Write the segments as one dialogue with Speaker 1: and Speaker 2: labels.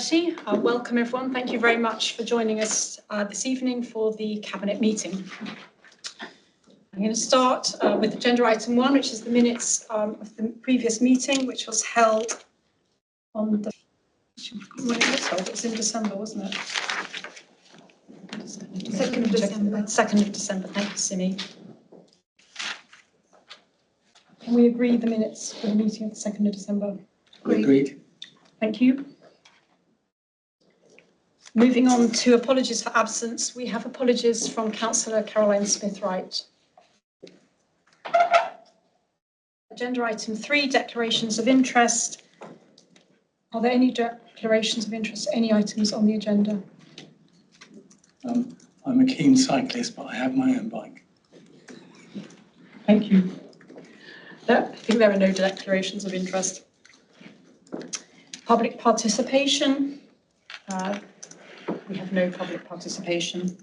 Speaker 1: 9:30. Welcome everyone. Thank you very much for joining us this evening for the Cabinet meeting. I'm going to start with agenda item 1, which is the minutes of the previous meeting, which was held on the... When it was held, it was in December, wasn't it? 2nd of December. 2nd of December. Thank you, Simi. Can we agree the minutes for the meeting of the 2nd of December?
Speaker 2: Agreed.
Speaker 1: Thank you. Moving on to apologies for absence, we have apologies from Councillor Caroline Smith-Wright. Agenda item 3, declarations of interest. Are there any declarations of interest, any items on the agenda?
Speaker 2: I'm a keen cyclist, but I have my own bike.
Speaker 1: Thank you. I think there are no declarations of interest. Public participation. We have no public participation.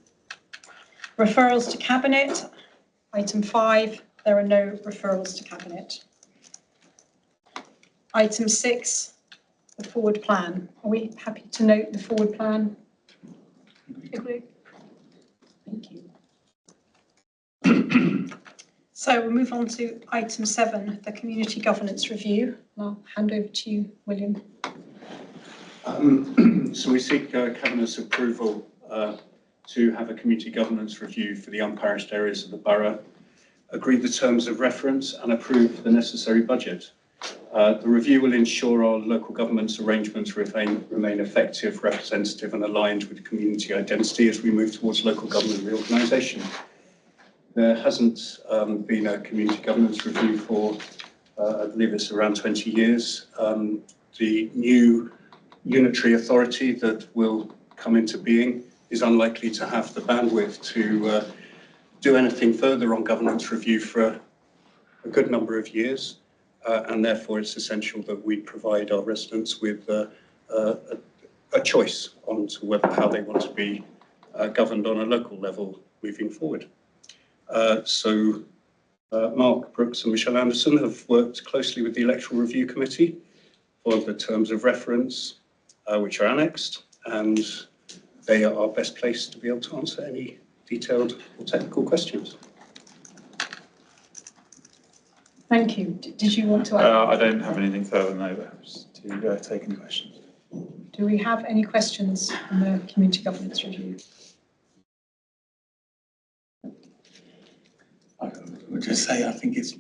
Speaker 1: Referrals to Cabinet. Item 5, there are no referrals to Cabinet. Item 6, the forward plan. Are we happy to note the forward plan? Agree. Thank you. So we'll move on to item 7, the community governance review. I'll hand over to you, William.
Speaker 3: So we seek Cabinet's approval to have a community governance review for the unparished areas of the borough, agree the terms of reference and approve the necessary budget. The review will ensure our local government's arrangements remain effective, representative and aligned with community identity as we move towards local government reorganisation. There hasn't been a community governance review for, I believe it's around 20 years. The new unitary authority that will come into being is unlikely to have the bandwidth to do anything further on governance review for a good number of years, and therefore it's essential that we provide our residents with a choice on to how they want to be governed on a local level moving forward. So Mark Brooks and Michelle Anderson have worked closely with the Electoral Review Committee for the terms of reference, which are annexed, and they are best placed to be able to answer any detailed or technical questions.
Speaker 1: Thank you. Did you want to add?
Speaker 4: I don't have anything further than that to take any questions.
Speaker 1: Do we have any questions on the community governance review?
Speaker 2: I would just say I think it's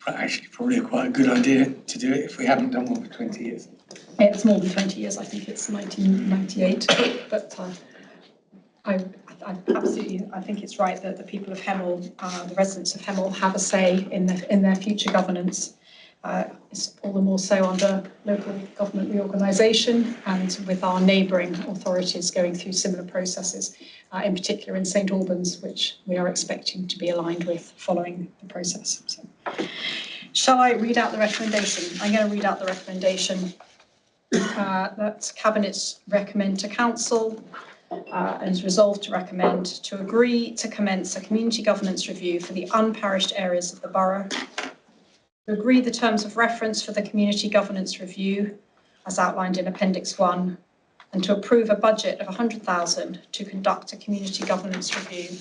Speaker 2: actually probably quite a good idea to do it if we haven't done one for 20 years.
Speaker 1: It's more than 20 years, I think it's 1998, but I absolutely, I think it's right that the people of Hemel, the residents of Hemel, have a say in their future governance. It's all the more so under local government reorganisation and with our neighbouring authorities going through similar processes, in particular in St Albans, which we are expecting to be aligned with following the process. So, shall I read out the recommendation? I'm going to read out the recommendation that Cabinets recommend to Council and is resolved to recommend to agree to commence a community governance review for the unparished areas of the borough, to agree the terms of reference for the community governance review as outlined in Appendix 1, and to approve a budget of £100,000 to conduct a community governance review.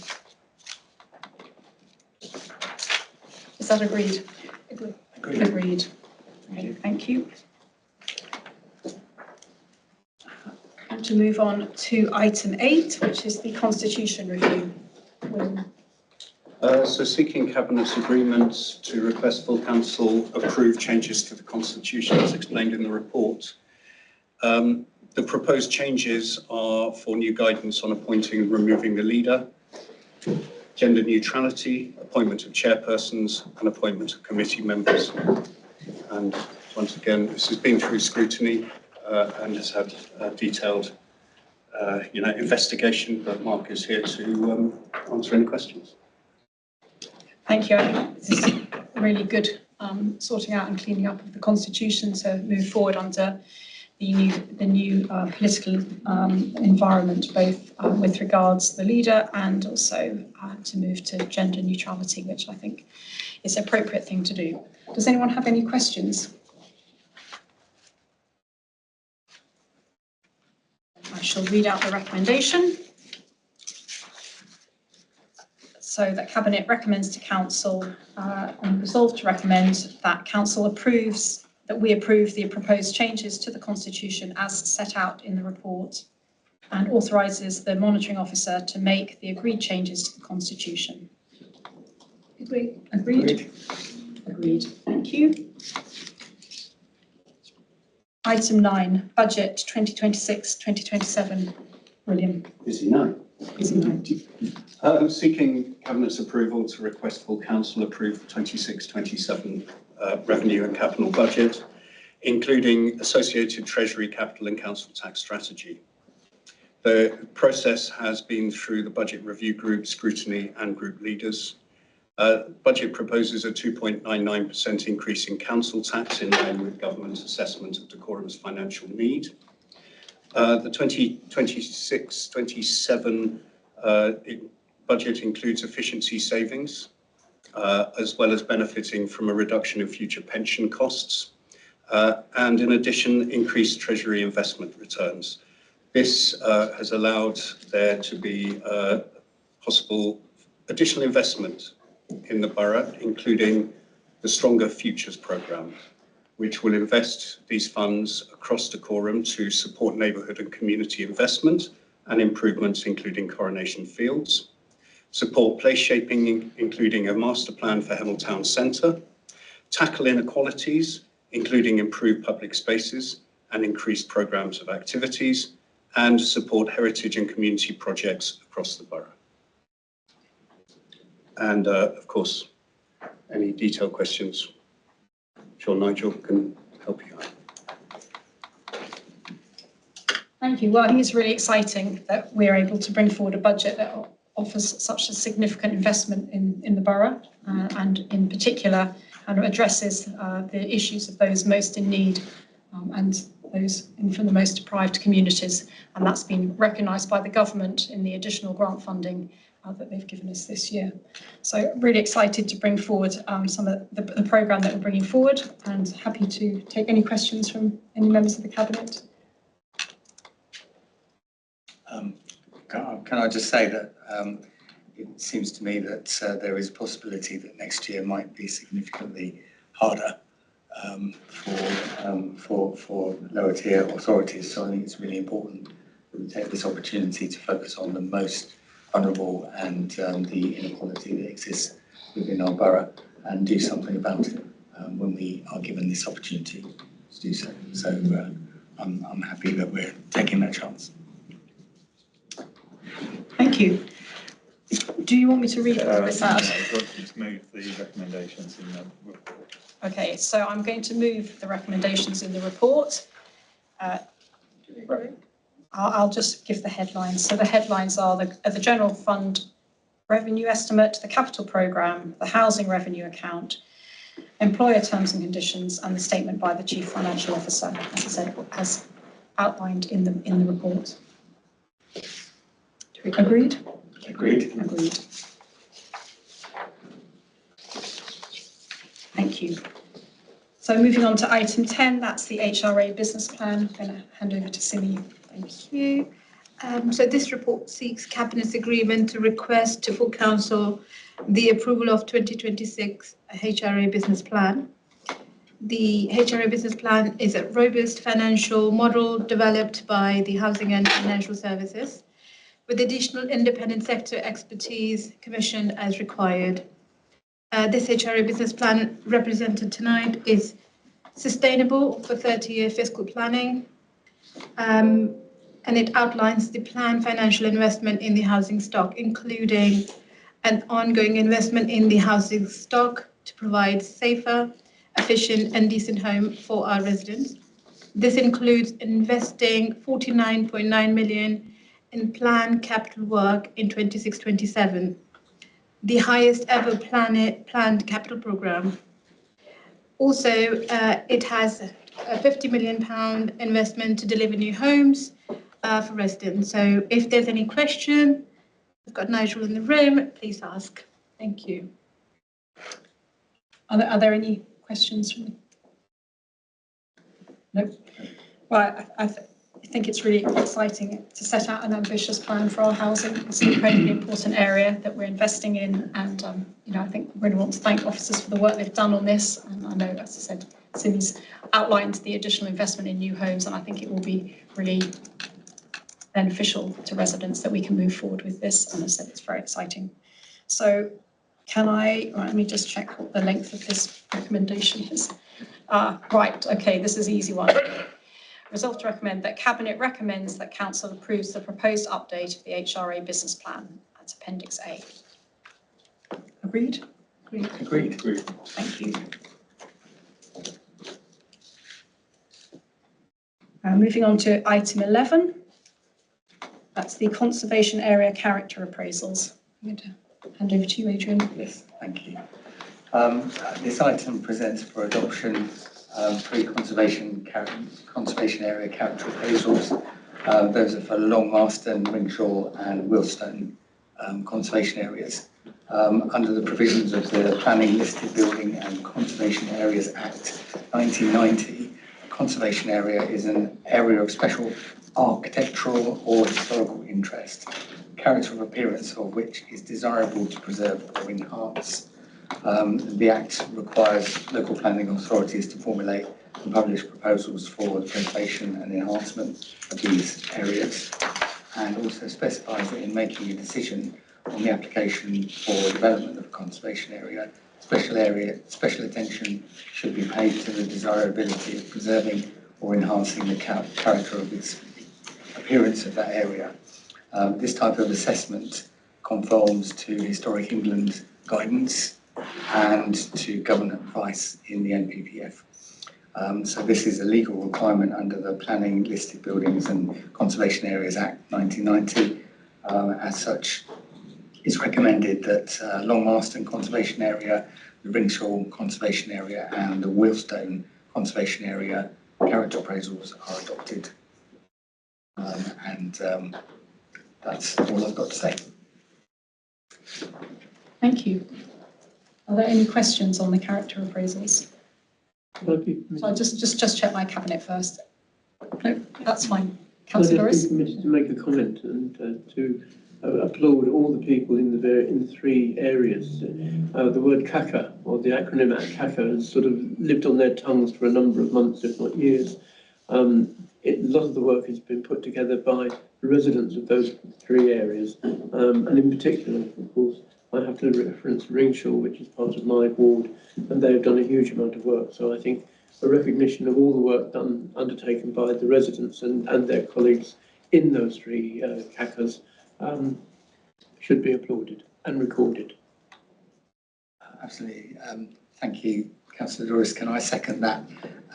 Speaker 1: Is that agreed?
Speaker 2: Agreed.
Speaker 1: Agreed. Okay, thank you. And to move on to item 8, which is the constitution review.
Speaker 3: So seeking Cabinet's agreement to request full council approve changes to the constitution as explained in the report. The proposed changes are for new guidance on appointing and removing the leader, gender neutrality, appointment of chairpersons and appointment of committee members. And once again, this has been through scrutiny and has had a detailed investigation, but Mark is here to answer any questions.
Speaker 1: Thank you. I think this is really good sorting out and cleaning up of the constitution to move forward under the new political environment, both with regards to the leader and also to move to gender neutrality, which I think is an appropriate thing to do. Does anyone have any questions? I shall read out the recommendation. So that Cabinet recommends to Council and resolve to recommend that Council approves, that we approve the proposed changes to the Constitution as set out in the report and authorises the monitoring officer to make the agreed changes to the Constitution. Agreed. Agreed. Agreed. Thank you. Item 9, Budget 2026-2027. William.
Speaker 3: Busy night.
Speaker 1: Busy night.
Speaker 3: Seeking Cabinet's approval to request full Council approve the 26-27 revenue and capital budget, including associated Treasury, capital and council tax strategy. The process has been through the budget review group, scrutiny and group leaders. Budget proposes a 2.99% increase in council tax in line with government assessment of decorum's financial need. The 2026-27 budget includes efficiency savings, as well as benefiting from a reduction in future pension costs, and in addition, increased Treasury investment returns. This has allowed there to be possible additional investment in the borough, including the Stronger Futures programme, which will invest these funds across decorum to support neighbourhood and community investment and improvements, including Coronation Fields, support place shaping, including a master plan for Hemel Town Centre, tackle inequalities, including improved public spaces and increased programmes of activities, and support heritage and community projects across the borough. And of course, any detailed questions, I'm sure Nigel can help you out.
Speaker 1: Thank you. Well, I think it's really exciting that we're able to bring forward a budget that offers such a significant investment in the borough and in particular kind of addresses the issues of those most in need and those from the most deprived communities. And that's been recognised by the government in the additional grant funding that they've given us this year. So really excited to bring forward some of the programme that we're bringing forward, and happy to take any questions from any members of the Cabinet.
Speaker 2: Can I just say that it seems to me that there is a possibility that next year might be significantly harder for lower tier authorities. So I think it's really important that we take this opportunity to focus on the most vulnerable and the inequality that exists within our borough and do something about it when we are given this opportunity to do so. So I'm happy that we're taking that chance.
Speaker 1: Thank you. Do you want me to read this out?
Speaker 4: No, I'd like you to move the recommendations in the report.
Speaker 1: Okay, so I'm going to move the recommendations in the report. I'll just give the headlines. So the headlines are the general fund revenue estimate, the capital programme, the housing revenue account, employer terms and conditions, and the statement by the Chief Financial Officer, as I said, as outlined in the report. Agreed?
Speaker 2: Agreed.
Speaker 1: Agreed. Thank you. So moving on to item 10, that's the HRA business plan. I'm going to hand over to Simi.
Speaker 5: Thank you. So this report seeks Cabinet's agreement to request to full Council the approval of 2026 HRA business plan. The HRA business plan is a robust financial model developed by the Housing and Financial Services with additional independent sector expertise commissioned as required. This HRA business plan represented tonight is sustainable for 30-year fiscal planning, and it outlines the planned financial investment in the housing stock, including an ongoing investment in the housing stock to provide safer, efficient and decent home for our residents. This includes investing 49.9 million in planned capital work in 26-27, the highest ever planned capital programme. Also, it has a £50 million investment to deliver new homes for residents. So if there's any question, we've got Nigel in the room, please ask. Thank you.
Speaker 1: Are there any questions from me? No. Well, think it's really exciting to set out an ambitious plan for our housing. It's an incredibly important area that we're investing in, and I think we really want to thank officers for the work they've done on this. And I know, as I said, Cindy's outlined the additional investment in new homes, and I think it will be really beneficial to residents that we can move forward with this. And as I said, it's very exciting. So let me just check what the length of this recommendation is. Right, okay, this is an easy one. Resolved to recommend that Cabinet recommends that Council approves the proposed update of the HRA business plan. That's Appendix A. Agreed?
Speaker 2: Agreed.
Speaker 1: Thank you. Moving on to item 11. That's the conservation area character appraisals. I'm going to hand over to you, Adrian.
Speaker 2: Yes, thank you. This item presents for adoption three conservation area character appraisals. Those are for Long Marston, Ringshaw and Wilstone conservation areas. Under the provisions of the Planning Listed Building and Conservation Areas Act 1990, a conservation area is an area of special architectural or historical interest, character of appearance of which is desirable to preserve or enhance. The Act requires local planning authorities to formulate and publish proposals for the preservation and enhancement of these areas, and also specifies that in making a decision on the application for development of a conservation area, special attention should be paid to the desirability of preserving or enhancing the character of its appearance of that area. This type of assessment conforms to Historic England guidance and to government advice in the NPPF. So this is a legal requirement under the Planning Listed Buildings and Conservation Areas Act 1990. As such, it's recommended that Long Marston Conservation Area, the Ringshaw Conservation Area and the Wilstone Conservation Area character appraisals are adopted. That's all I've got to say.
Speaker 1: Thank you. Are there any questions on the character appraisals? So I'll just check my cabinet first. No, that's fine. Councillor Norris?
Speaker 6: I'd permitted to make a comment and to applaud all the people in the three areas. The word CACA, or the acronym CACA, has sort of lived on their tongues for a number of months, if not years. A lot of the work has been put together by the residents of those three areas, and in particular, of course, I have to reference Ringshaw, which is part of my ward, and they've done a huge amount of work. So I think a recognition of all the work undertaken by the residents and their colleagues in those three CACAs should be applauded and recorded.
Speaker 2: Absolutely. Thank you, Councillor Doris. Can I second that?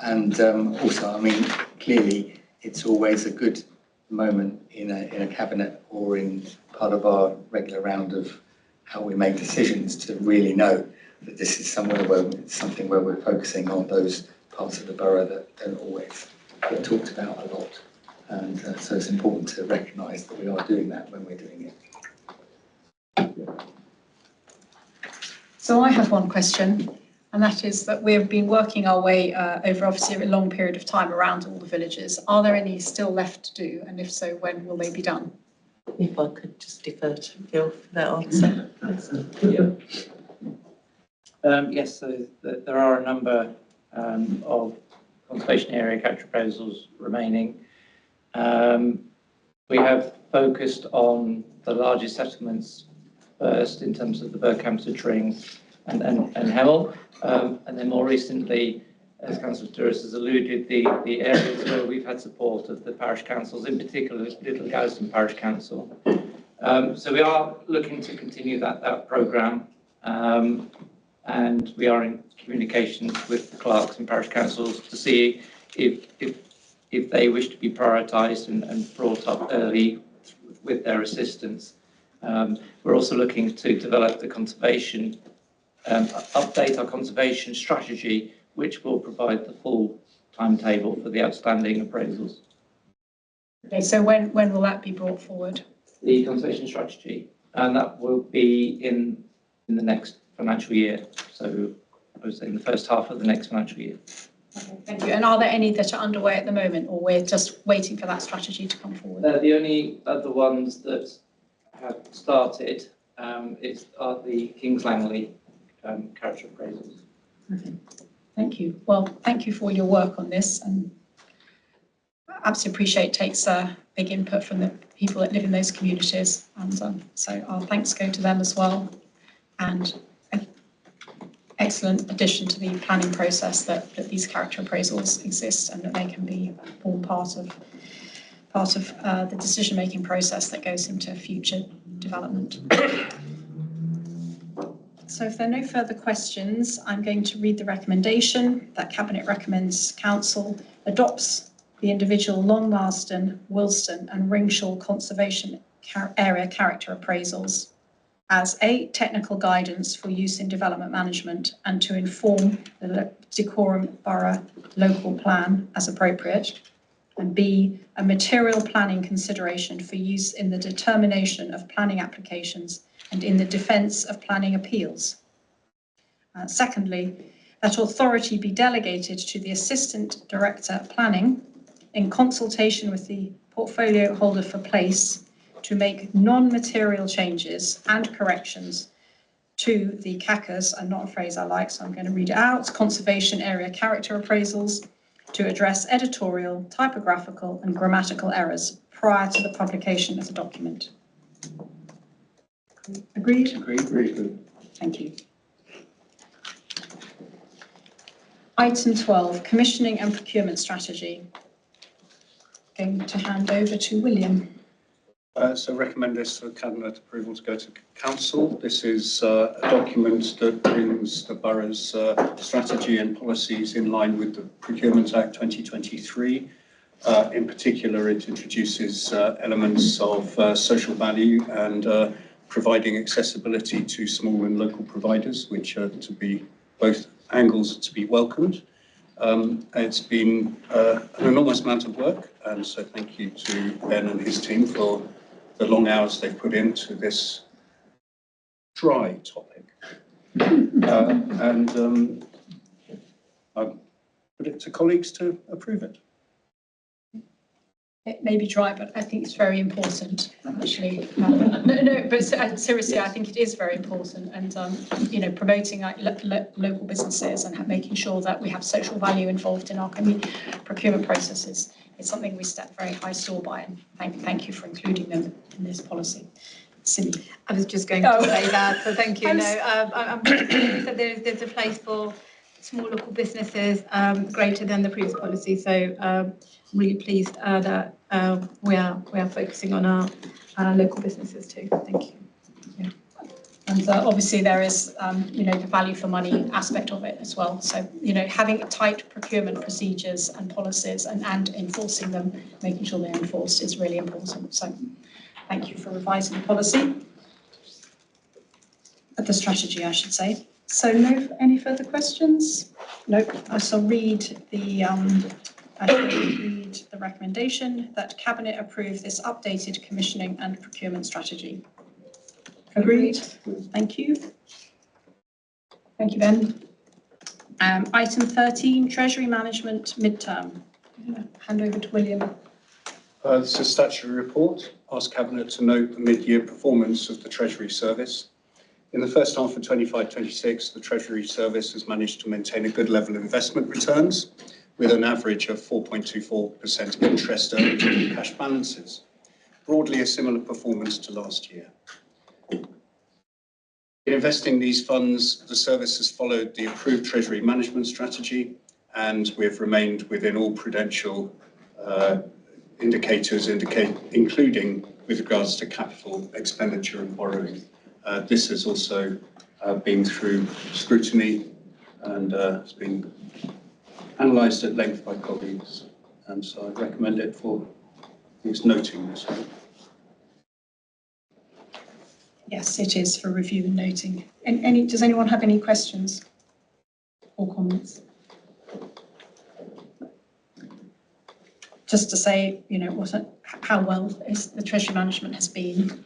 Speaker 2: And also, I mean, clearly, it's always a good moment in a cabinet or in part of our regular round of how we make decisions to really know that this is something where we're focusing on those parts of the borough that don't always get talked about a lot. And so it's important to recognise that we are doing that when we're doing it.
Speaker 1: So I have one question, and that is that we've been working our way over obviously a long period of time around all the villages. Are there any still left to do? And if so, when will they be done?
Speaker 7: If I could just defer to Phil for that answer.
Speaker 8: Yes, so there are a number of conservation area character appraisals remaining. We have focused on the largest settlements first in terms of the Berkhamsted Tring and Hemel, and then more recently, as Councillor Duras has alluded, the areas where we've had support of the parish councils, in particular Little Galston Parish Council. So we are looking to continue that programme, and we are in communications with the clerks and parish councils to see if they wish to be prioritised and brought up early with their assistance. We're also looking to develop the conservation, update our conservation strategy, which will provide the full timetable for the outstanding appraisals.
Speaker 1: Okay, so when will that be brought forward?
Speaker 8: The conservation strategy, and that will be in the next financial year. So I would say in the first half of the next financial year.
Speaker 1: Okay, thank you. And are there any that are underway at the moment, or we're just waiting for that strategy to come forward?
Speaker 8: The only other ones that have started are the Kings Langley character appraisals.
Speaker 1: Okay, thank you. Well, thank you for your work on this, and I absolutely appreciate it takes big input from the people that live in those communities, and so our thanks go to them as well. And an excellent addition to the planning process that these character appraisals exist, and that they can be all part of the decision-making process that goes into future development. So if there are no further questions, I'm going to read the recommendation that Cabinet recommends Council adopts the individual Long Marston, Wilston and Ringshaw Conservation Area character appraisals as A, technical guidance for use in development management and to inform the Decorum Borough local plan as appropriate, and B, a material planning consideration for use in the determination of planning applications and in the defence of planning appeals. Secondly, that authority be delegated to the Assistant Director of Planning in consultation with the portfolio holder for place to make non-material changes and corrections to the CACAs, and not a phrase I like, so I'm going to read it out, conservation area character appraisals, to address editorial, typographical and grammatical errors prior to the publication of the document. Agreed?
Speaker 3: Agreed.
Speaker 1: Thank you. Item 12, commissioning and procurement strategy. Going to hand over to William.
Speaker 3: So recommend this for Cabinet approval to go to Council. This is a document that brings the borough's strategy and policies in line with the Procurement Act 2023. In particular, it introduces elements of social value and providing accessibility to small and local providers, which are to be both angles to be welcomed. It's been an enormous amount of work, and so thank you to Ben and his team for the long hours they've put into this dry topic. I put it to colleagues to approve it.
Speaker 1: It may be dry, but I think it's very important, actually. But seriously, I think it is very important, and you know, promoting like local businesses and making sure that we have social value involved in our procurement processes. It's something we set very high store by, and thank you for including them in this policy. Simi.
Speaker 5: I was just going to say that, so thank you. I'm pleased that there's a place for small local businesses greater than the previous policy. So I'm really pleased that we are focusing on our local businesses too. Thank you.
Speaker 1: Yeah. And obviously there is, you know, the value for money aspect of it as well. So, you know, having tight procurement procedures and policies and enforcing them, making sure they're enforced is really important. So thank you for revising the policy, the strategy, I should say. So any further questions? No, I shall read the recommendation that Cabinet approve this updated commissioning and procurement strategy. Agreed. Thank you. Thank you, Ben. Item 13, Treasury Management Midterm. Hand over to William.
Speaker 3: This is a statutory report. Ask Cabinet to note the mid-year performance of the Treasury Service. In the first half of 25-26, the Treasury Service has managed to maintain a good level of investment returns with an average of 4.24% interest earned on cash balances. Broadly a similar performance to last year. In investing these funds, the service has followed the approved Treasury management strategy, and we have remained within all prudential indicators, including with regards to capital expenditure and borrowing. This has also been through scrutiny and has been analysed at length by colleagues, and so I recommend it for its noting this week.
Speaker 1: Yes, it is for review and noting. Does anyone have any questions or comments? Just to say, you know, how well the Treasury management has been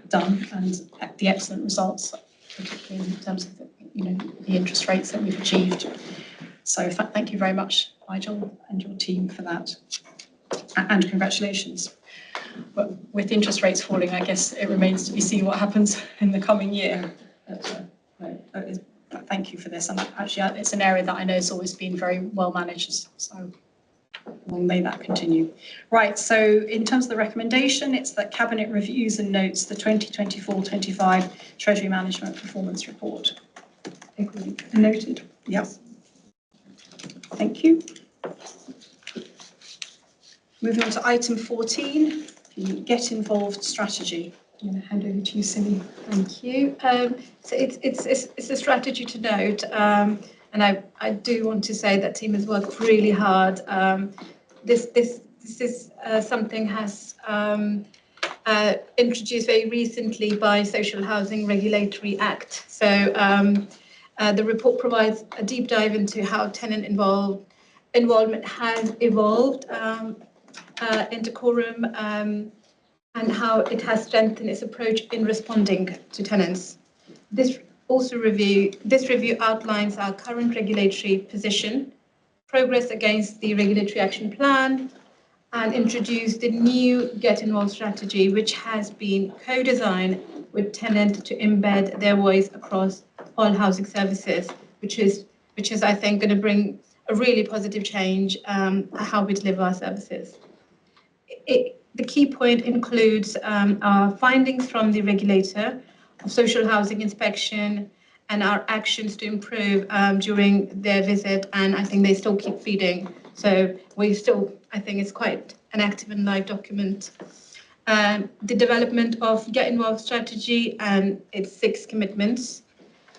Speaker 1: done, and the excellent results, particularly in terms of the interest rates that we've achieved. So thank you very much Nigel and your team for that. And congratulations. But with interest rates falling, I guess it remains to be seen what happens in the coming year. Thank you for this. And actually, it's an area that I know has always been very well managed. So long may that continue. Right, so in terms of the recommendation, it's that Cabinet reviews and notes the 2024-25 Treasury Management Performance Report. Noted. Yes. Thank you. Moving on to item 14, the Get Involved strategy. I'm going to hand over to you, Simi.
Speaker 5: Thank you. So it's a strategy to note, and I do want to say that team has worked really hard. This is something has introduced very recently by Social Housing Regulatory Act. So the report provides a deep dive into how tenant involvement has evolved in decorum and how it has strengthened its approach in responding to tenants. This review outlines our current regulatory position, progress against the regulatory action plan, and introduce the new Get Involved strategy, which has been co-designed with tenants to embed their voice across all housing services, which is I think going to bring a really positive change how we deliver our services. The key point includes our findings from the regulator of social housing inspection and our actions to improve during their visit, and I think they still keep feeding. So I think it's quite an active and live document. The development of Get Involved strategy and its 6 commitments.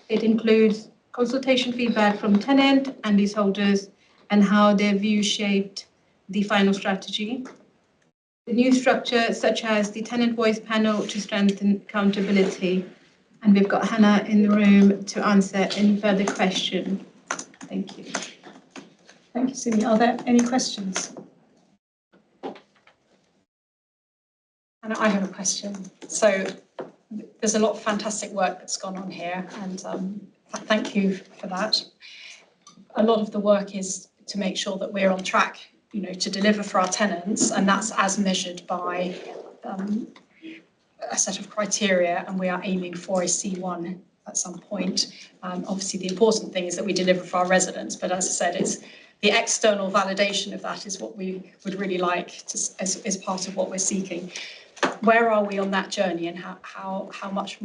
Speaker 5: It includes consultation feedback from tenant and leaseholders and how their views shaped the final strategy. The new structure, such as the tenant voice panel to strengthen accountability. And we've got Hannah in the room to answer any further question. Thank you.
Speaker 1: Thank you, Simi. Are there any questions? And I have a question. So there's a lot of fantastic work that's gone on here, and thank you for that. A lot of the work is to make sure that we're on track, to deliver for our tenants, and that's as measured by a set of criteria, and we are aiming for a C1 at some point. Obviously, the important thing is that we deliver for our residents, but as I said, it's the external validation of that is what we would really like to, as part of what we're seeking. Where are we on that journey, and how much,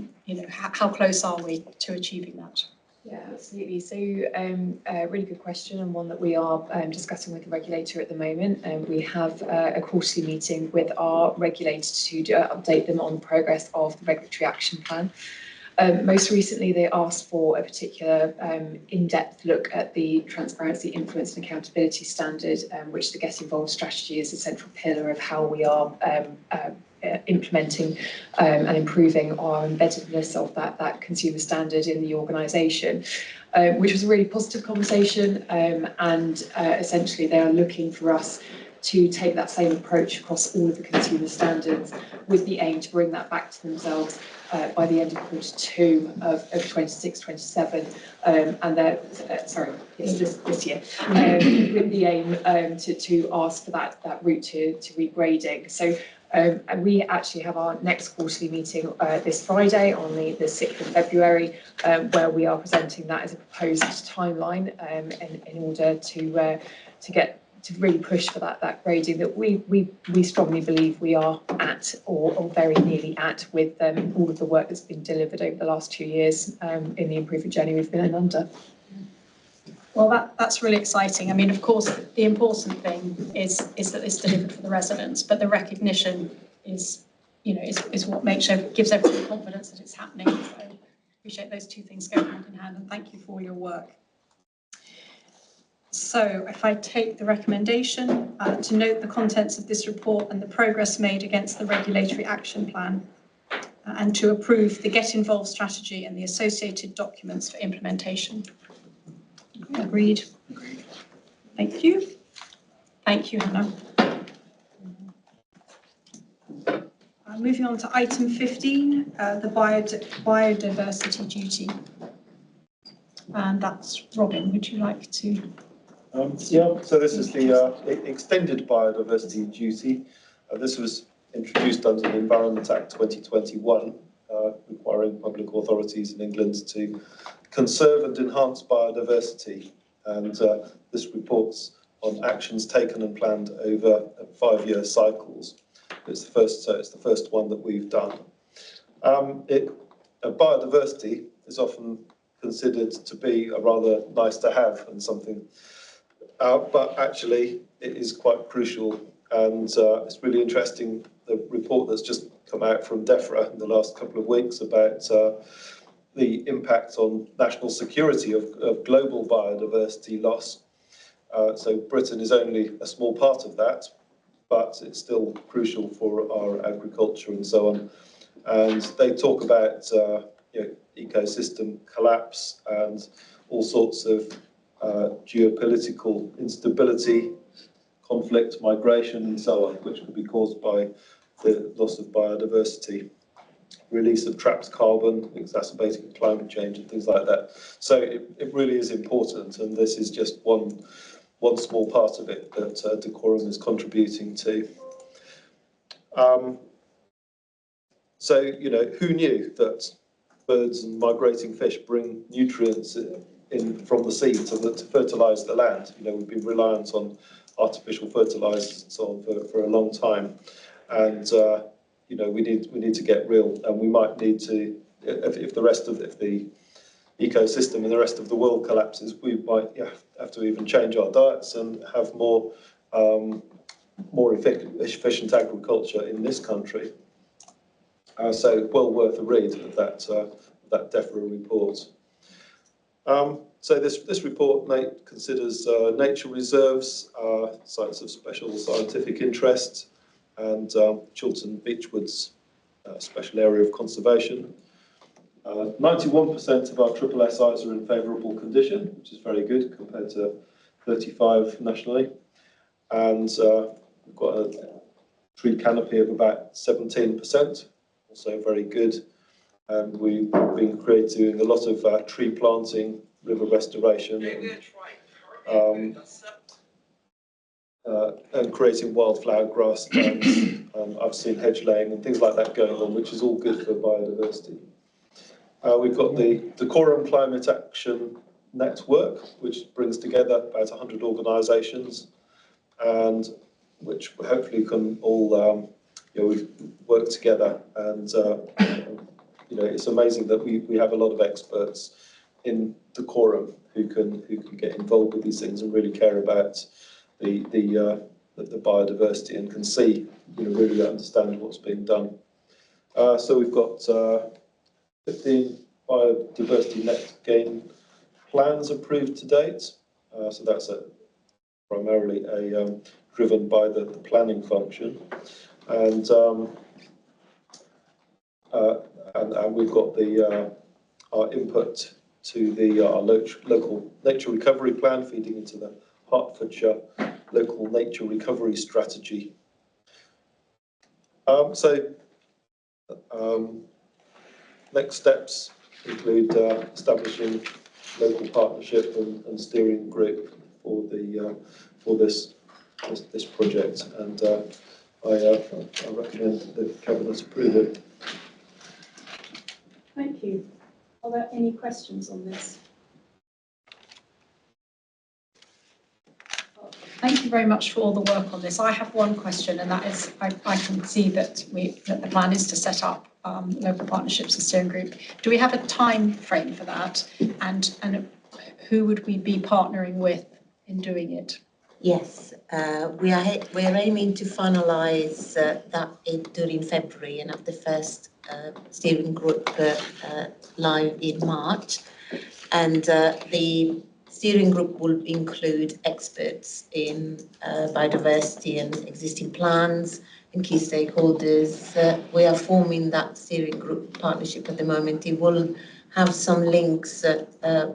Speaker 1: how close are we to achieving that?
Speaker 9: Yeah, absolutely. So a really good question, and one that we are discussing with the regulator at the moment. We have a quarterly meeting with our regulator to update them on the progress of the regulatory action plan. Most recently, they asked for a particular in-depth look at the transparency, influence and accountability standard, which the Get Involved strategy is a central pillar of how we are implementing and improving our embeddedness of that consumer standard in the organisation, which was a really positive conversation, and essentially they are looking for us to take that same approach across all of the consumer standards with the aim to bring that back to themselves by the end of Q2 of 26-27, and this year, with the aim to ask for that route to regrading. So and we actually have our next quarterly meeting this Friday on the 6th of February, where we are presenting that as a proposed timeline in order to really push for that grading that we strongly believe we are at or very nearly at with all of the work that's been delivered over the last 2 years in the improvement journey we've been under.
Speaker 1: Well, that's really exciting. I mean, of course, the important thing is that it's delivered for the residents, but the recognition is what gives everyone confidence that it's happening. So I appreciate those two things go hand in hand, and thank you for all your work. So if I take the recommendation to note the contents of this report and the progress made against the regulatory action plan, and to approve the Get Involved strategy and the associated documents for implementation. Agreed. Thank you. Thank you, Hannah. Moving on to item 15, the biodiversity duty. And that's Robin. Would you like to
Speaker 10: So this is the extended biodiversity duty. This was introduced under the Environment Act 2021, requiring public authorities in England to conserve and enhance biodiversity. And this reports on actions taken and planned over 5-year cycles. It's the first one that we've done. Biodiversity is often considered to be a rather nice to have and something, but actually it is quite crucial, and it's really interesting, the report that's just come out from DEFRA in the last couple of weeks about the impact on national security of global biodiversity loss. So Britain is only a small part of that, but it's still crucial for our agriculture and so on. And they talk about ecosystem collapse and all sorts of geopolitical instability, conflict, migration and so on, which could be caused by the loss of biodiversity, release of trapped carbon, exacerbating climate change and things like that. So it really is important, and this is just one small part of it that Decorum is contributing to. So, who knew that birds and migrating fish bring nutrients in from the sea to fertilise the land? We've been reliant on artificial fertilisers and so on for a long time, and we need to get real, and we might need to, if the ecosystem and the rest of the world collapses, we might have to even change our diets and have more efficient agriculture in this country. So well worth a read of that DEFRA report. So this report considers nature reserves, sites of special scientific interest, and Chiltern Beechwood's special area of conservation. 91% of our SSSIs are in favourable condition, which is very good compared to 35 nationally. And we've got a tree canopy of about 17%, also very good. And we've been doing a lot of tree planting, river restoration, and creating wildflower grass stands. I've seen hedge laying and things like that going on, which is all good for biodiversity. We've got the Decorum Climate Action Network, which brings together about 100 organisations, and which hopefully can all work together. And it's amazing that we have a lot of experts in Decorum who can get involved with these things and really care about the biodiversity and can see, really understand what's being done. So we've got 15 biodiversity net gain plans approved to date. So that's primarily driven by the planning function, and we've got our input to our local nature recovery plan, feeding into the Hertfordshire local nature recovery strategy. Next steps include establishing local partnership and steering group for this project, and I recommend that Cabinet approve it.
Speaker 1: Thank you. Are there any questions on this? Thank you very much for all the work on this. I have one question, and that is, I can see that the plan is to set up local partnerships and steering group. Do we have a time frame for that, and who would we be partnering with in doing it?
Speaker 11: Yes, we are aiming to finalise that during February and have the first steering group live in March, and the steering group will include experts in biodiversity and existing plans and key stakeholders. We are forming that steering group partnership at the moment. It will have some links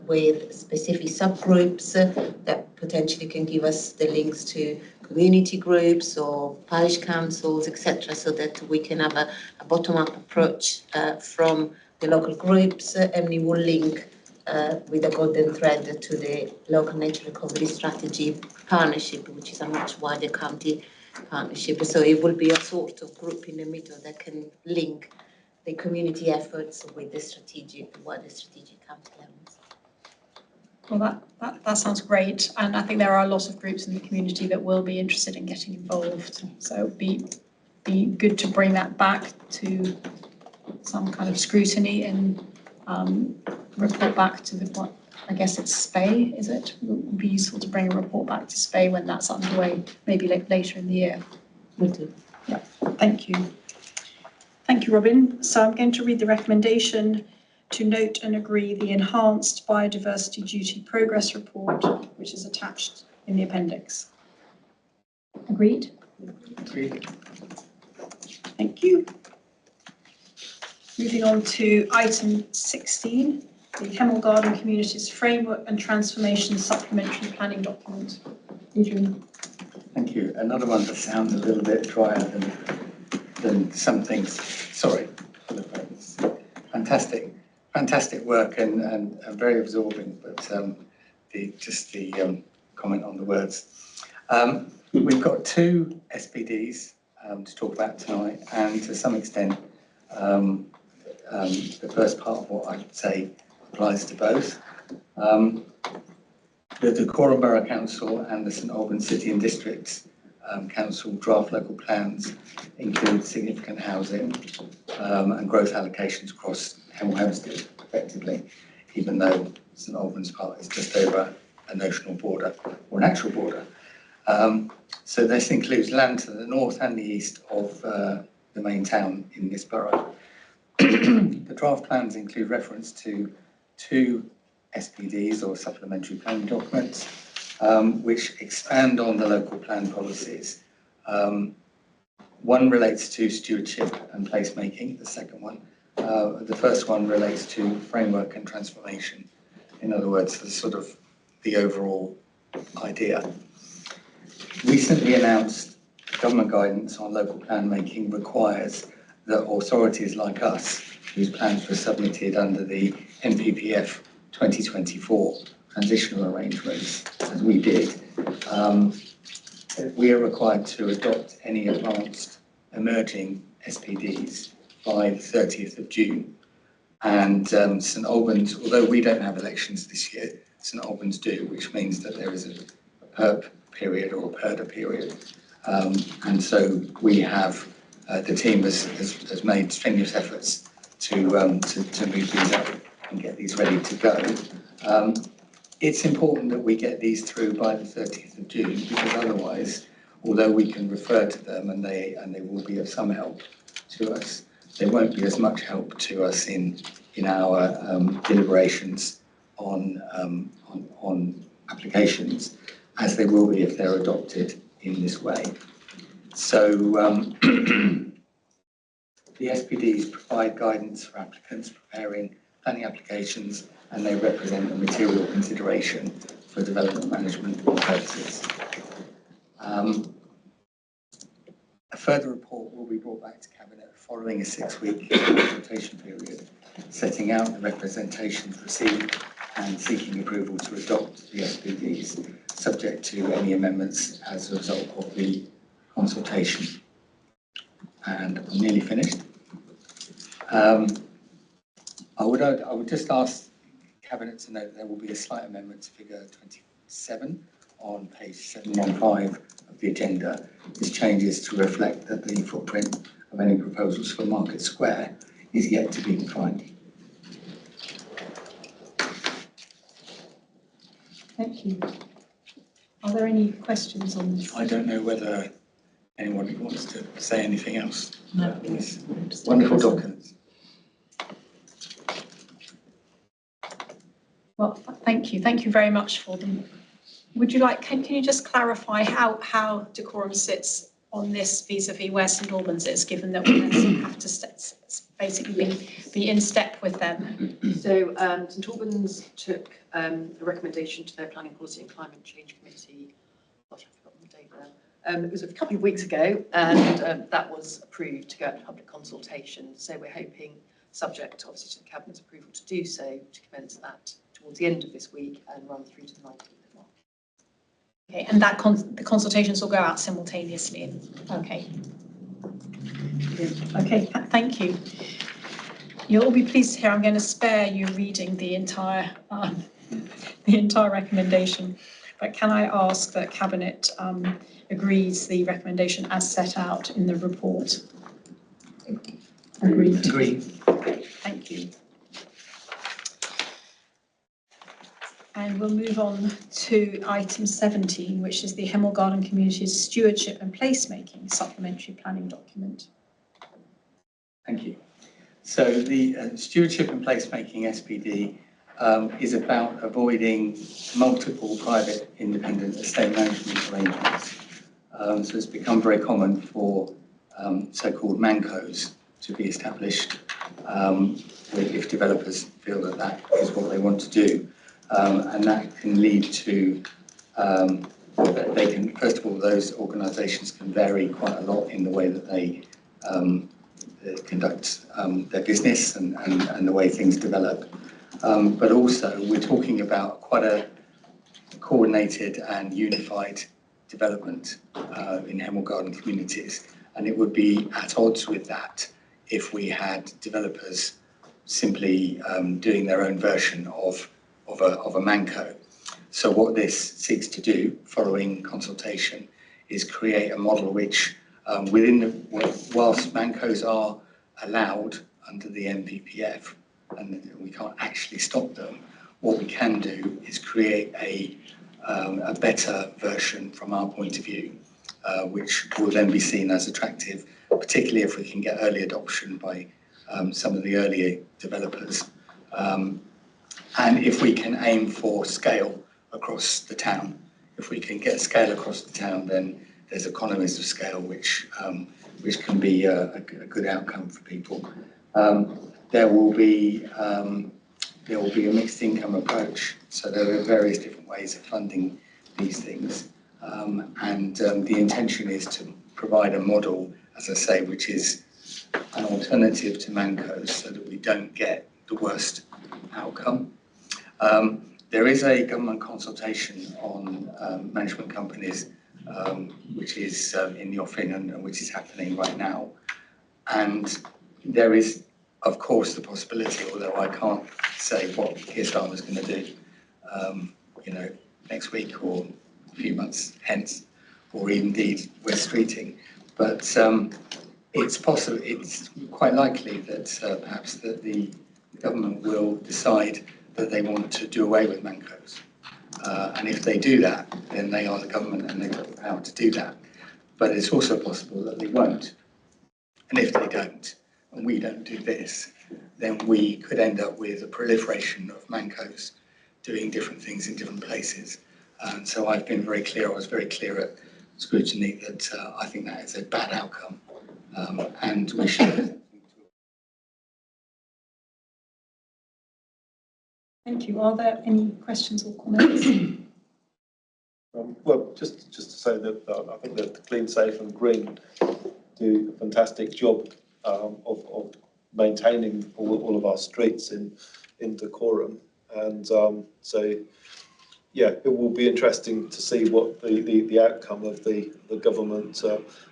Speaker 11: with specific subgroups that potentially can give us the links to community groups or parish councils, etc., so that we can have a bottom-up approach from the local groups, and we will link with a golden thread to the local nature recovery strategy partnership, which is a much wider county partnership. So it will be a sort of group in the middle that can link the community efforts with the wider strategic county levels.
Speaker 1: Well, that sounds great, and I think there are a lot of groups in the community that will be interested in getting involved. So it'd be good to bring that back to some kind of scrutiny and report back to what I guess it's SPAY, is it? It would be useful to bring a report back to SPAY when that's underway, maybe later in the year.
Speaker 11: Will do.
Speaker 1: Yeah, thank you. Thank you, Robin. So I'm going to read the recommendation to note and agree the enhanced biodiversity duty progress report, which is attached in the appendix. Agreed?
Speaker 2: Agreed.
Speaker 1: Thank you. Moving on to item 16, the Hemel Garden Communities Framework and Transformation Supplementary Planning Document. Adrian.
Speaker 2: Thank you. Another one that sounds a little bit drier than some things. Sorry for the phones. Fantastic work and very absorbing, but the comment on the words. We've got two SPDs to talk about tonight, and to some extent, the first part of what I would say applies to both. The Dacorum Borough Council and the St Albans City and Districts Council draft local plans include significant housing and growth allocations across Hemel Hempstead, effectively, even though St Albans part is just over a notional border or an actual border. So this includes land to the north and the east of the main town in this borough. The draft plans include reference to two SPDs or supplementary planning documents, which expand on the local plan policies. One relates to stewardship and placemaking, the second one. The first one relates to framework and transformation. In other words, the overall idea. Recently announced government guidance on local plan making requires that authorities like us, whose plans were submitted under the NPPF 2024 transitional arrangements, as we did, we are required to adopt any advanced emerging SPDs by the 30th of June. And St Albans, although we don't have elections this year, St Albans do, which means that there is a PERP period or a PERDA period. And so we have, the team has made strenuous efforts to move these up and get these ready to go. It's important that we get these through by the 30th of June, because otherwise, although we can refer to them and they will be of some help to us, they won't be as much help to us in our deliberations on applications as they will be if they're adopted in this way. So the SPDs provide guidance for applicants preparing planning applications, and they represent a material consideration for development management purposes. A further report will be brought back to Cabinet following a 6-week consultation period, setting out the representations received and seeking approval to adopt the SPDs, subject to any amendments as a result of the consultation. And I'm nearly finished. I would just ask Cabinet to note there will be a slight amendment to figure 27 on page 715 of the agenda. This changes to reflect that the footprint of any proposals for Market Square is yet to be defined.
Speaker 1: Thank you. Are there any questions on this?
Speaker 2: I don't know whether anyone wants to say anything else.
Speaker 7: No.
Speaker 2: These wonderful documents.
Speaker 1: Well, thank you. Thank you very much for them. Would you like, can you just clarify how Dacorum sits on this vis-a-vis where St Albans is, given that we have to basically be in step with them?
Speaker 12: So St Albans took a recommendation to their Planning Policy and Climate Change Committee. Gosh, I've forgotten the date there. It was a couple of weeks ago, and that was approved to go out to public consultation. So we're hoping, subject obviously to the Cabinet's approval to do so, to commence that towards the end of this week and run through to the 19th of March.
Speaker 1: Okay, and that the consultations will go out simultaneously. Okay. Okay, thank you. You'll all be pleased to hear I'm going to spare you reading the entire recommendation. But can I ask that Cabinet agrees the recommendation as set out in the report? Agreed.
Speaker 2: Agreed.
Speaker 1: Okay, thank you. And we'll move on to item 17, which is the Hemel Garden Community's Stewardship and Placemaking Supplementary Planning Document.
Speaker 2: Thank you. So the Stewardship and Placemaking SPD is about avoiding multiple private independent estate management arrangements. So it's become very common for so-called MANCOs to be established if developers feel that that is what they want to do. And that can lead to, they can, first of all, those organisations can vary quite a lot in the way that they conduct their business and the way things develop. But also, we're talking about quite a coordinated and unified development in Hemel Garden communities. And it would be at odds with that if we had developers simply doing their own version of a MANCO. So what this seeks to do, following consultation, is create a model which, whilst MANCOs are allowed under the NPPF, and we can't actually stop them, what we can do is create a better version from our point of view, which will then be seen as attractive, particularly if we can get early adoption by some of the earlier developers. And if we can aim for scale across the town. If we can get scale across the town, then there's economies of scale which can be a good outcome for people. There will be a mixed income approach, so there are various different ways of funding these things, and the intention is to provide a model, as I say, which is an alternative to MANCOs, so that we don't get the worst outcome. There is a government consultation on management companies, which is in the offing and which is happening right now. And there is, of course, the possibility, although I can't say what Keir Starmer's going to do, next week or a few months hence, or indeed West Streeting. But it's possible, it's quite likely that perhaps that the government will decide that they want to do away with MANCOs. And if they do that, then they are the government and they've got the power to do that. But it's also possible that they won't. And if they don't, and we don't do this, then we could end up with a proliferation of MANCOs doing different things in different places. And so I've been very clear, I was very clear at scrutiny that I think that is a bad outcome. And we should.
Speaker 1: Thank you. Are there any questions or comments?
Speaker 10: Well, just to say that I think that the Clean, Safe and Green do a fantastic job of maintaining all of our streets in decorum. And so, yeah, it will be interesting to see what the outcome of the government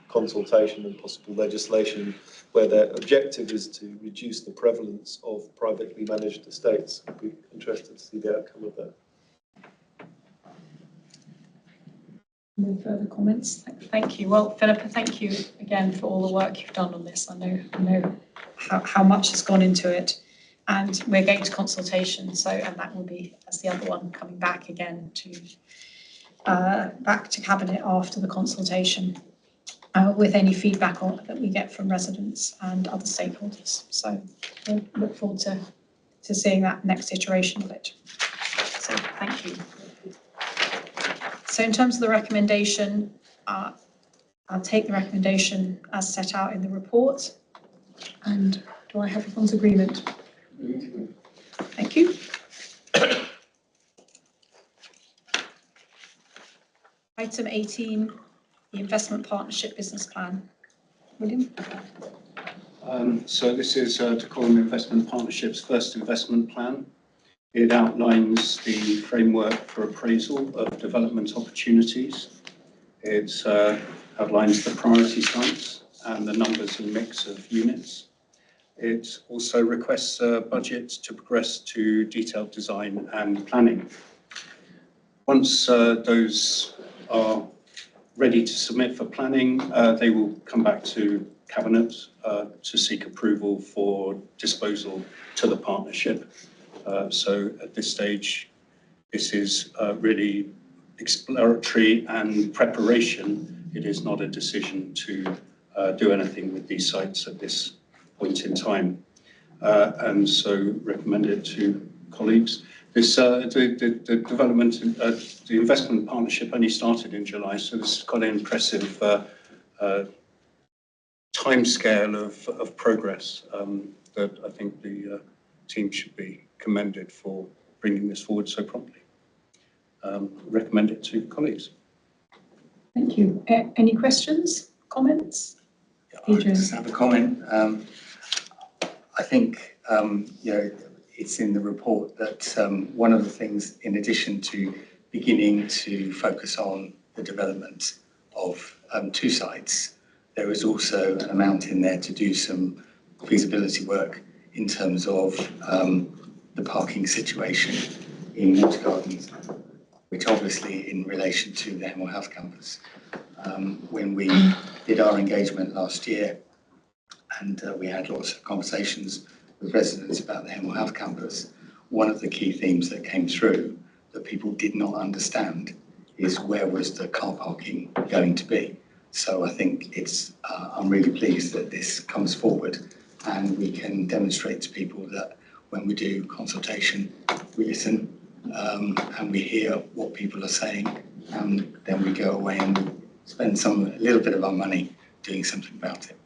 Speaker 10: consultation and possible legislation, where their objective is to reduce the prevalence of privately managed estates. I'd be interested to see the outcome of that.
Speaker 1: No further comments. Thank you. Well, Philippa, thank you again for all the work you've done on this. I know how much has gone into it, and we're going to consultation. So, and that will be, as the other one, coming back again to back to Cabinet after the consultation, with any feedback that we get from residents and other stakeholders. So, we'll look forward to seeing that next iteration of it. So, thank you. So in terms of the recommendation, I'll take the recommendation as set out in the report. And do I have everyone's agreement? Thank you. Item 18, the Investment Partnership Business Plan. William?
Speaker 3: So this is Decorum Investment Partnership's first investment plan. It outlines the framework for appraisal of development opportunities. It outlines the priority sites and the numbers and mix of units. It also requests a budget to progress to detailed design and planning. Once those are ready to submit for planning, they will come back to Cabinet to seek approval for disposal to the partnership. So at this stage, this is really exploratory and preparation. It is not a decision to do anything with these sites at this point in time. And so recommend it to colleagues. This, the development, the investment partnership only started in July, so this is quite an impressive timescale of progress that I think the team should be commended for bringing this forward so promptly. Recommend it to colleagues.
Speaker 1: Thank you. Any questions, comments?
Speaker 2: I just have a comment. I think, you know, it's in the report that one of the things, in addition to beginning to focus on the development of 2 sites, there is also an amount in there to do some feasibility work in terms of the parking situation in Water Gardens, which obviously in relation to the Hemel Health Campus. When we did our engagement last year, and we had lots of conversations with residents about the Hemel Health Campus, one of the key themes that came through that people did not understand is where was the car parking going to be. So I think it's, I'm really pleased that this comes forward and we can demonstrate to people that when we do consultation, we listen and we hear what people are saying, and then we go away and spend a little bit of our money doing something about it.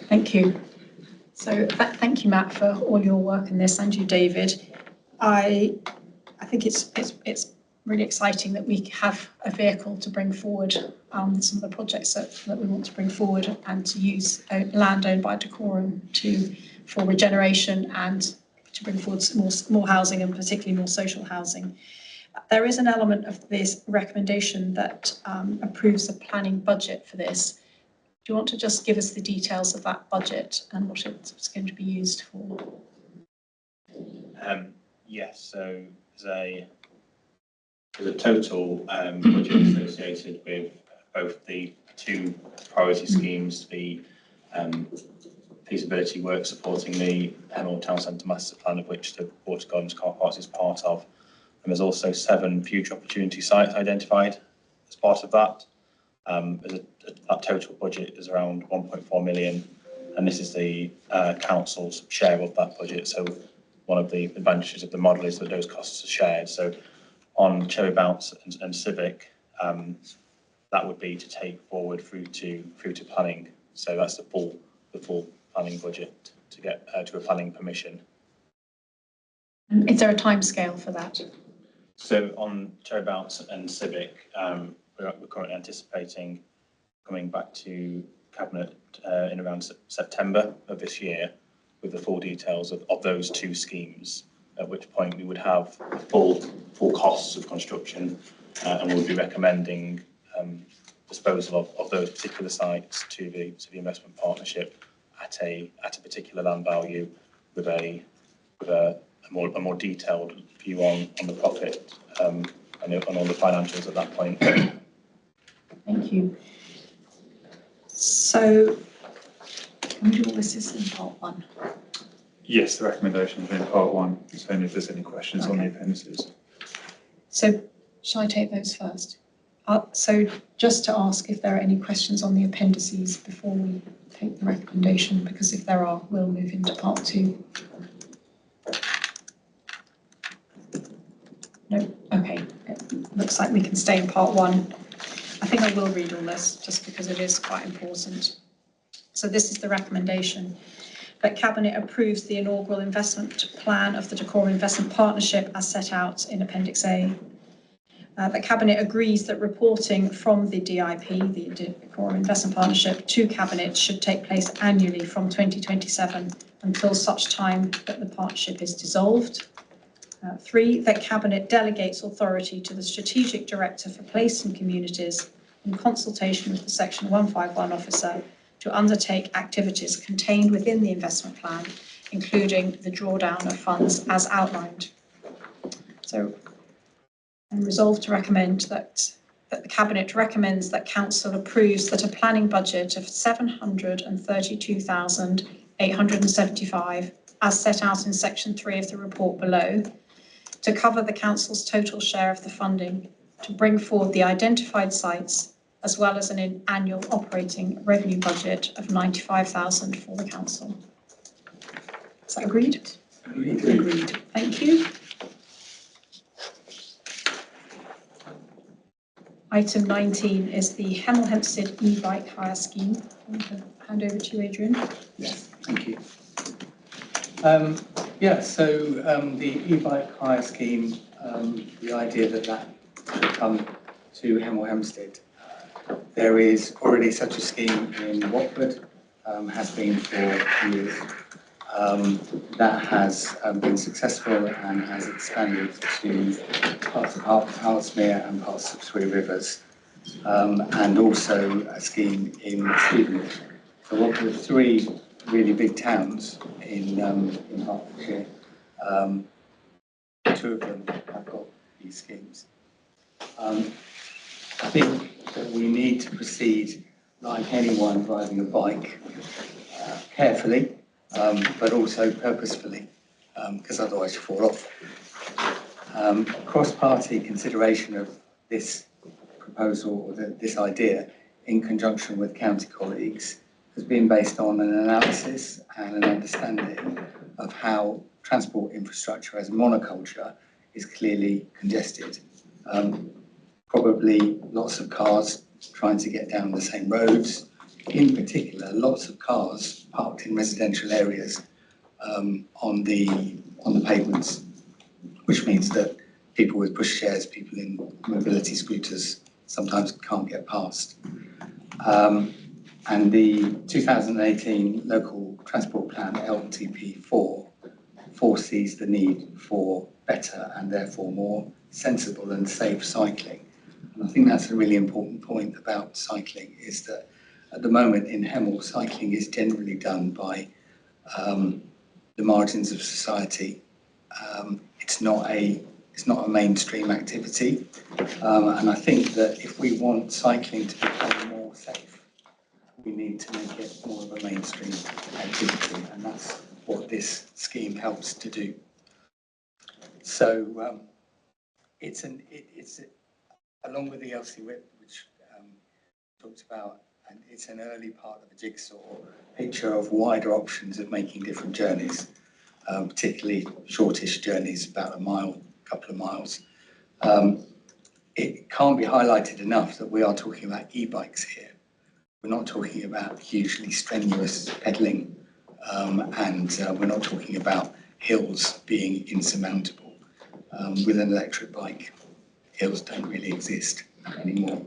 Speaker 1: Thank you. So thank you, Matt, for all your work in this, and you, David. I think it's really exciting that we have a vehicle to bring forward some of the projects that we want to bring forward, and to use land owned by Decorum for regeneration and to bring forward more housing, and particularly more social housing. There is an element of this recommendation that approves the planning budget for this. Do you want to just give us the details of that budget and what it's going to be used for?
Speaker 4: Yes, so there's a total budget associated with both the 2 priority schemes, the feasibility work supporting the Hemel Town Centre Master Plan, of which the Water Gardens car parks is part of. And there's also 7 future opportunity sites identified as part of that. That total budget is around 1.4 million, and this is the council's share of that budget. So one of the advantages of the model is that those costs are shared. So on Cherry Bounce and Civic, that would be to take forward through to planning. So that's the full planning budget to get to a planning permission.
Speaker 1: Is there a timescale for that?
Speaker 4: So on Cherry Bounce and Civic, we're currently anticipating coming back to Cabinet in around September of this year with the full details of those 2 schemes, at which point we would have full costs of construction, and we would be recommending disposal of those particular sites to the investment partnership at a particular land value with a more detailed view on the profit and on the financials at that point.
Speaker 1: Thank you. So, can we do all this in part 1?
Speaker 4: Yes, the recommendation is in part 1. So only if there's any questions on the appendices.
Speaker 1: So, shall I take those first? So, just to ask if there are any questions on the appendices before we take the recommendation, because if there are, we'll move into part 2. No? Okay. It looks like we can stay in part 1. I think I will read all this just because it is quite important. So this is the recommendation that Cabinet approves the inaugural investment plan of the Decorum Investment Partnership as set out in Appendix A. The Cabinet agrees that reporting from the DIP, the Decorum Investment Partnership, to Cabinet should take place annually from 2027 until such time that the partnership is dissolved. 3, that Cabinet delegates authority to the Strategic Director for Place and Communities in consultation with the Section 151 officer to undertake activities contained within the investment plan, including the drawdown of funds as outlined. So, and resolved to recommend that the Cabinet recommends that Council approves that a planning budget of 732,875, as set out in Section 3 of the report below, to cover the Council's total share of the funding to bring forward the identified sites, as well as an annual operating revenue budget of 95,000 for the Council. Is that agreed? Agreed. Thank you. Item 19 is the Hemel Hempstead e-bike hire scheme. I'm going to hand over to you, Adrian.
Speaker 2: Yes, thank you. The e-bike hire scheme, the idea that should come to Hemel Hempstead. There is already such a scheme in Watford, has been for years. That has been successful and has expanded to parts of Hartsmere and parts of Three Rivers, and also a scheme in Stevenage. So Watford are 3 really big towns in Hertfordshire. 2 of them have got these schemes. I think that we need to proceed like anyone driving a bike, carefully, but also purposefully, because otherwise you fall off. Cross-party consideration of this proposal or this idea in conjunction with county colleagues has been based on an analysis and an understanding of how transport infrastructure as monoculture is clearly congested. Probably lots of cars trying to get down the same roads. In particular, lots of cars parked in residential areas on the pavements, which means that people with pushchairs, people in mobility scooters sometimes can't get past. And the 2018 Local Transport Plan, LTP4, foresees the need for better and therefore more sensible and safe cycling. And I think that's a really important point about cycling, is that at the moment in Hemel, cycling is generally done by the margins of society. It's not a mainstream activity, and I think that if we want cycling to become more safe, we need to make it more of a mainstream activity, and that's what this scheme helps to do. So it's along with the LC whip, which talked about, and it's an early part of a jigsaw picture of wider options of making different journeys, particularly shortish journeys, about a mile, couple of miles. It can't be highlighted enough that we are talking about e-bikes here. We're not talking about hugely strenuous pedalling, and we're not talking about hills being insurmountable. With an electric bike, hills don't really exist anymore.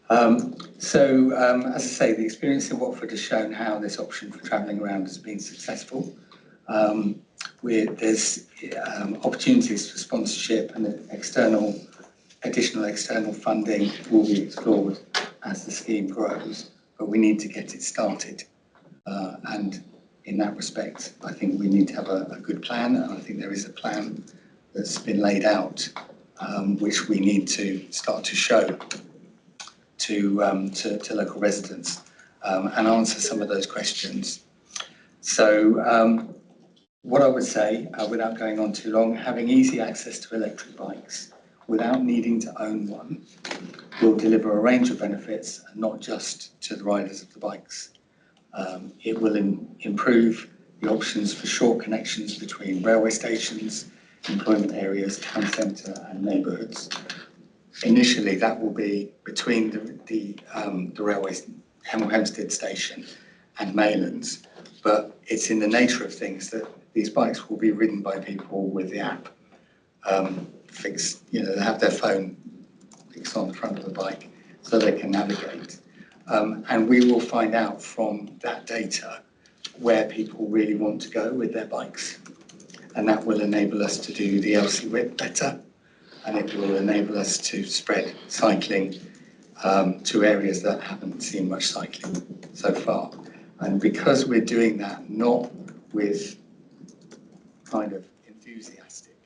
Speaker 2: As I say, the experience in Watford has shown how this option for travelling around has been successful. There's opportunities for sponsorship, and additional external funding will be explored as the scheme grows, but we need to get it started. And in that respect, I think we need to have a good plan, and I think there is a plan that's been laid out, which we need to start to show to local residents and answer some of those questions. So what I would say, without going on too long, having easy access to electric bikes without needing to own one will deliver a range of benefits, and not just to the riders of the bikes. It will improve the options for short connections between railway stations, employment areas, town centre and neighbourhoods. Initially, that will be between the railway, Hemel Hempstead station and Maylands, but it's in the nature of things that these bikes will be ridden by people with the app. They have their phone fixed on the front of the bike so they can navigate. And we will find out from that data where people really want to go with their bikes. And that will enable us to do the LC width better, and it will enable us to spread cycling to areas that haven't seen much cycling so far. And because we're doing that not with kind of enthusiastic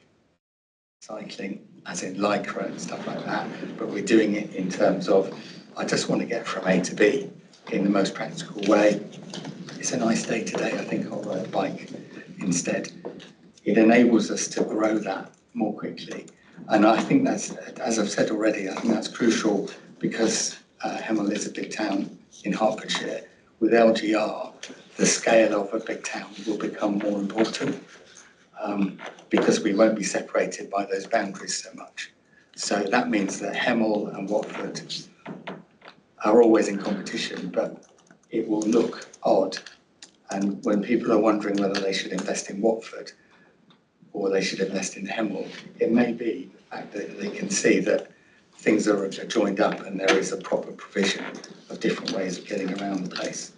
Speaker 2: cycling, as in Lycra and stuff like that, but we're doing it in terms of, I just want to get from A to B in the most practical way. It's a nice day today, I think I'll ride a bike instead. It enables us to grow that more quickly. And I think that's, as I've said already, I think that's crucial because Hemel is a big town in Hertfordshire. With LGR, the scale of a big town will become more important because we won't be separated by those boundaries so much. So that means that Hemel and Watford are always in competition, but it will look odd. And when people are wondering whether they should invest in Watford or they should invest in Hemel, it may be the fact that they can see that things are joined up and there is a proper provision of different ways of getting around the place.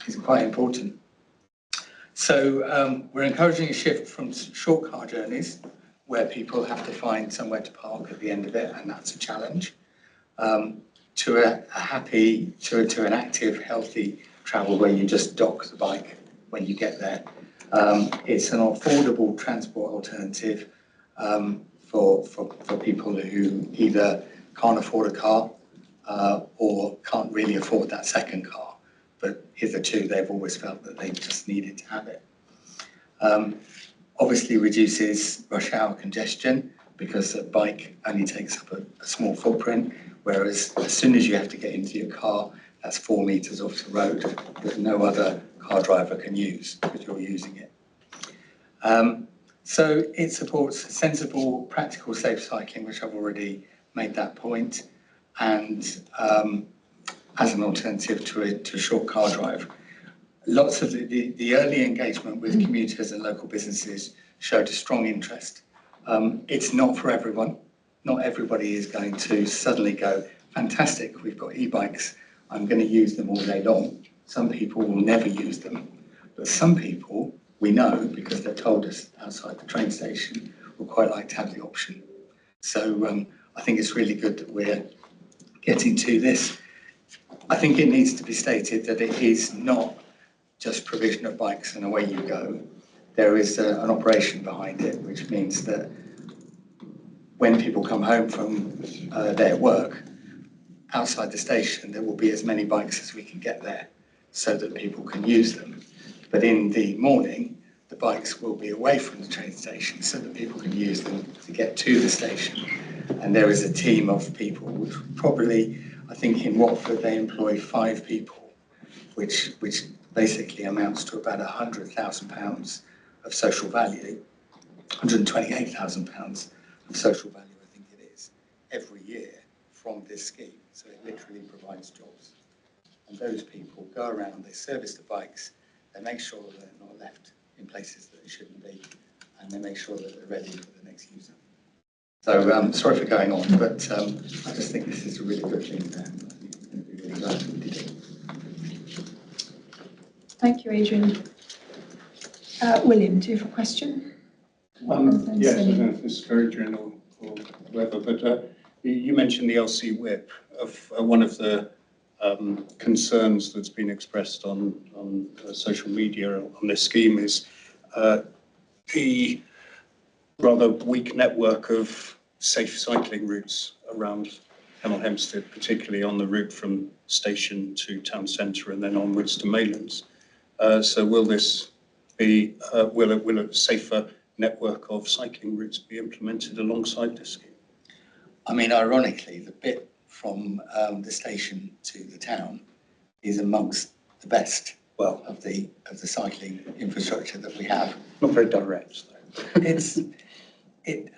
Speaker 2: It's quite important. So we're encouraging a shift from short car journeys where people have to find somewhere to park at the end of it, and that's a challenge, to an active, healthy travel where you just dock the bike when you get there. It's an affordable transport alternative for people who either can't afford a car or can't really afford that second car. But hitherto, they've always felt that they just needed to have it. Obviously reduces rush hour congestion because a bike only takes up a small footprint, whereas as soon as you have to get into your car, that's 4 metres off the road that no other car driver can use because you're using it. So it supports sensible, practical, safe cycling, which I've already made that point, and as an alternative to a short car drive. Lots of the early engagement with commuters and local businesses showed a strong interest. It's not for everyone. Not everybody is going to suddenly go, fantastic, we've got e-bikes, I'm going to use them all day long. Some people will never use them, but some people, we know, because they've told us outside the train station, would quite like to have the option. So I think it's really good that we're getting to this. I think it needs to be stated that it is not just provision of bikes and away you go. There is an operation behind it, which means that when people come home from their work, outside the station, there will be as many bikes as we can get there so that people can use them. But in the morning, the bikes will be away from the train station so that people can use them to get to the station. And there is a team of people, which probably, I think in Watford, they employ 5 people, which basically amounts to about £100,000 of social value, £128,000 of social value, I think it is, every year from this scheme. So it literally provides jobs. And those people go around, they service the bikes, they make sure that they're not left in places that they shouldn't be, and they make sure that they're ready for the next user. So sorry for going on, but I just think this is a really good thing there. I'm really glad we did it.
Speaker 5: Thank you, Adrian. William, do you have a question?
Speaker 3: Yes, I don't know if this is for Adrian or whoever, but you mentioned the LC whip. One of the concerns that's been expressed on social media on this scheme is the rather weak network of safe cycling routes around Hemel Hempstead, particularly on the route from station to town centre and then onwards to Maylands. So will this be, will a safer network of cycling routes be implemented alongside this scheme?
Speaker 2: I mean, ironically, the bit from the station to the town is amongst the best of the cycling infrastructure that we have.
Speaker 3: Not very direct, though.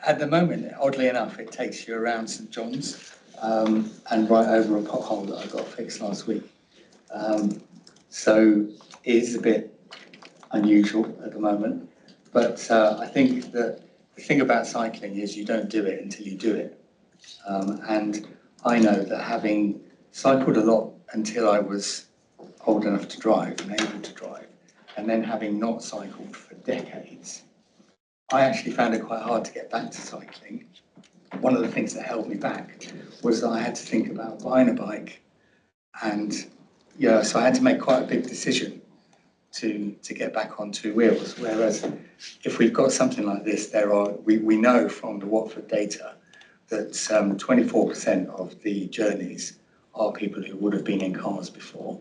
Speaker 2: At the moment, oddly enough, it takes you around St John's and right over a pothole that I got fixed last week. So it is a bit unusual at the moment, but I think that the thing about cycling is you don't do it until you do it. And I know that having cycled a lot until I was old enough to drive and able to drive, and then having not cycled for decades, I actually found it quite hard to get back to cycling. One of the things that held me back was that I had to think about buying a bike, and so I had to make quite a big decision to get back on two wheels. Whereas if we've got something like this, we know from the Watford data that 24% of the journeys are people who would have been in cars before.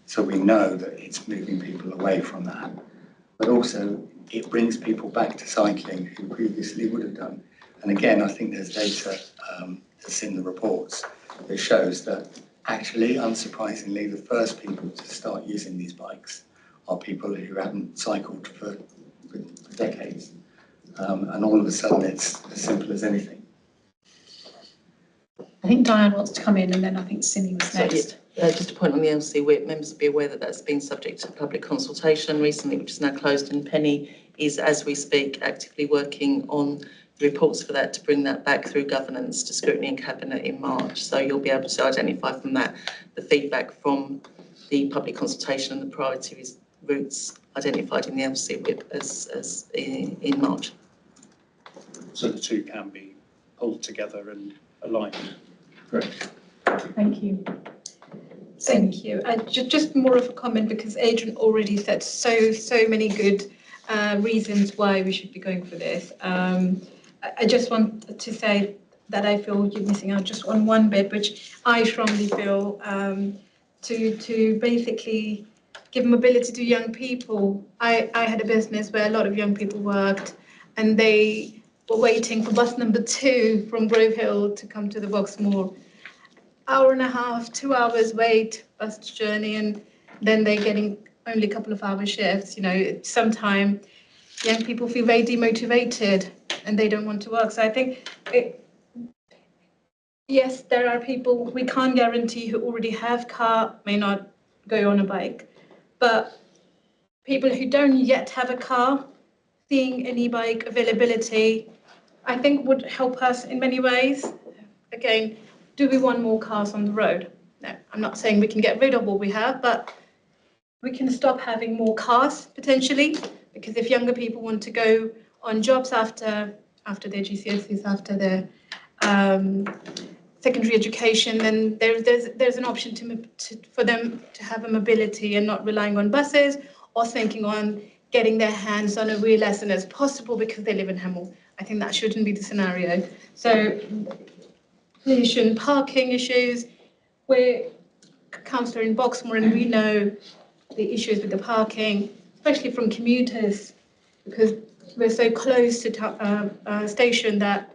Speaker 2: So we know that it's moving people away from that. But also it brings people back to cycling who previously would have done. And again, I think there's data that's in the reports that shows that actually, unsurprisingly, the first people to start using these bikes are people who haven't cycled for decades. And all of a sudden it's as simple as anything.
Speaker 1: I think Diane wants to come in, and then I think Cindy was next.
Speaker 7: Just a point on the LC, members will be aware that that's been subject to public consultation recently, which is now closed, and Penny is, as we speak, actively working on the reports for that to bring that back through governance to scrutiny and cabinet in March. So you'll be able to identify from that the feedback from the public consultation and the priority routes identified in the LC whip as in March.
Speaker 3: So the two can be pulled together and aligned.
Speaker 2: Correct.
Speaker 1: Thank you.
Speaker 5: Thank you. Just more of a comment, because Adrian already said so many good reasons why we should be going for this. I just want to say that I feel you're missing out just on one bit, which I strongly feel to basically give mobility to young people. I had a business where a lot of young people worked, and they were waiting for bus number 2 from Grove Hill to come to the Boxmoor. Hour and a half, 2 hours wait, bus journey, and then they're getting only a couple of hour shifts. Sometimes young people feel very demotivated and they don't want to work. So I think, yes, there are people we can't guarantee who already have car may not go on a bike, but people who don't yet have a car, seeing an e-bike availability, I think would help us in many ways. Again, do we want more cars on the road? No, I'm not saying we can get rid of what we have, but we can stop having more cars potentially, because if younger people want to go on jobs after their GCSEs, after their secondary education, then there's an option for them to have a mobility and not relying on buses or thinking on getting their hands on a wheel as soon as possible because they live in Hemel. I think that shouldn't be the scenario. So pollution, parking issues, we're councillor in Boxmoor and we know the issues with the parking, especially from commuters, because we're so close to a station that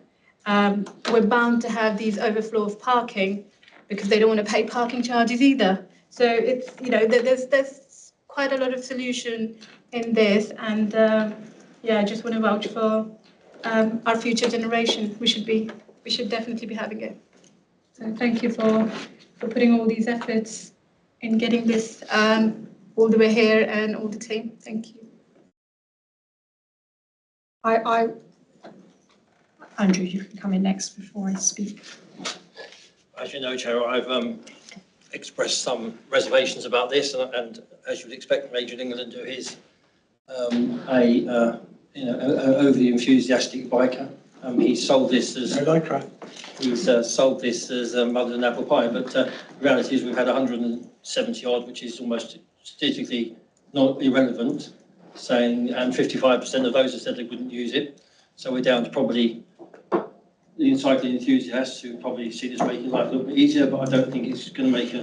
Speaker 5: we're bound to have these overflow of parking because they don't want to pay parking charges either. So it's, there's quite a lot of solution in this, and I just want to vouch for our future generation. We should definitely be having it. So thank you for putting all these efforts in getting this all the way here, and all the team. Thank you.
Speaker 1: Andrew, you can come in next before I speak.
Speaker 13: As you know, Chair, I've expressed some reservations about this, and as you would expect from Adrian England, who is an overly enthusiastic biker. He's sold this as sold this as mother and apple pie, but the reality is we've had 170 odd, which is almost statistically not irrelevant, saying, and 55% of those have said they wouldn't use it. So we're down to probably the cycling enthusiasts who probably see this making life a little bit easier, but I don't think it's going to make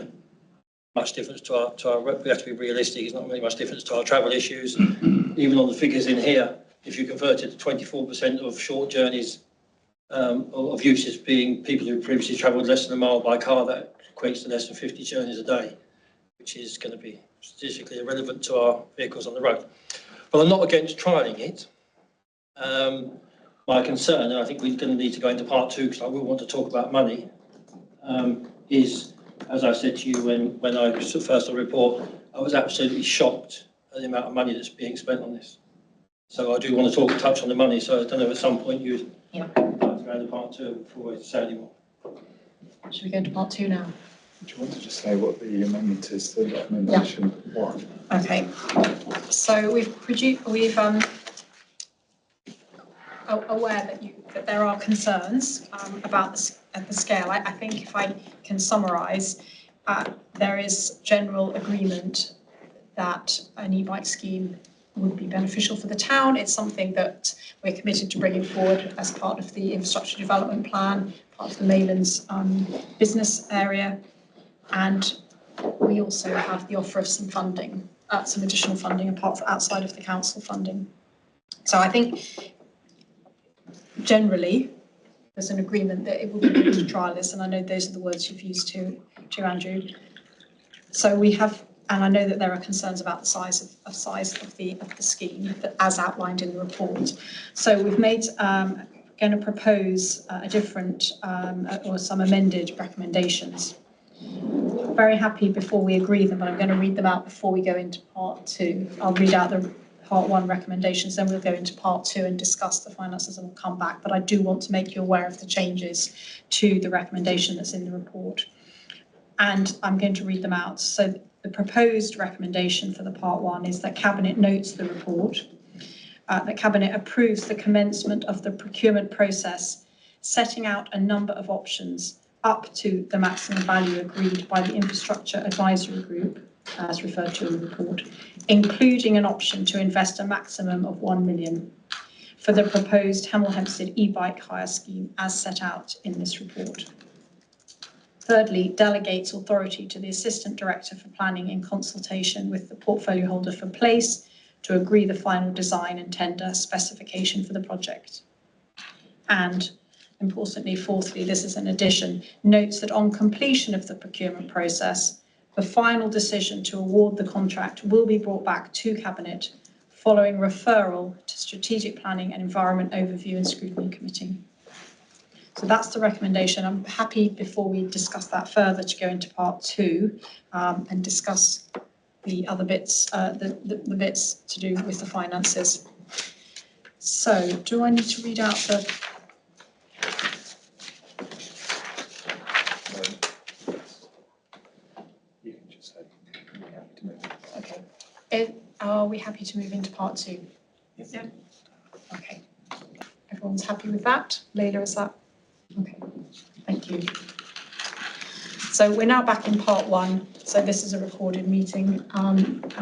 Speaker 13: much difference to our. We have to be realistic. It's not really much difference to our travel issues. Even on the figures in here, if you converted to 24% of short journeys of uses being people who previously travelled less than a mile by car, that equates to less than 50 journeys a day, which is going to be statistically irrelevant to our vehicles on the road. But I'm not against trialling it. My concern, and I think we're going to need to go into part 2 because I will want to talk about money, is, as I said to you when I first saw the report, I was absolutely shocked at the amount of money that's being spent on this. So I do want to touch on the money, so I don't know, at some point you'd like to go into part 2 before I say any more.
Speaker 1: Should we go into part 2 now?
Speaker 14: Do you want to just say what the amendment is to recommendation 1?
Speaker 1: Okay, so we've aware that there are concerns about the scale. I think if I can summarise, there is general agreement that an e-bike scheme would be beneficial for the town. It's something that we're committed to bringing forward as part of the infrastructure development plan, part of the Maylands business area, and we also have the offer of some funding, some additional funding outside of the council funding. So I think generally there's an agreement that it will be good to trial this, and I know those are the words you've used to Andrew. So we have, and I know that there are concerns about the size of the scheme, as outlined in the report. So we've made going to propose a different or some amended recommendations. Very happy before we agree them, but I'm going to read them out before we go into part 2. I'll read out the part 1 recommendations, then we'll go into part 2 and discuss the finances and we'll come back. But I do want to make you aware of the changes to the recommendation that's in the report. And I'm going to read them out. So the proposed recommendation for the part 1 is that Cabinet notes the report, that Cabinet approves the commencement of the procurement process, setting out a number of options up to the maximum value agreed by the Infrastructure Advisory Group, as referred to in the report, including an option to invest a maximum of 1 million for the proposed Hemel Hempstead e-bike hire scheme as set out in this report. Thirdly, delegates authority to the Assistant Director for Planning in consultation with the portfolio holder for Place to agree the final design and tender specification for the project. And importantly, fourthly, this is an addition, notes that on completion of the procurement process, the final decision to award the contract will be brought back to Cabinet following referral to Strategic Planning and Environment Overview and Scrutiny Committee. So that's the recommendation. I'm happy, before we discuss that further, to go into part 2 and discuss the other bits, the bits to do with the finances. So do I need to read out the...
Speaker 14: You can just say,
Speaker 1: Okay. Are we happy to move into part 2?
Speaker 2: Yes.
Speaker 1: Yeah. Okay. Everyone's happy with that? Leila, is that? Okay. Thank you. So we're now back in part 1. So this is a recorded meeting, and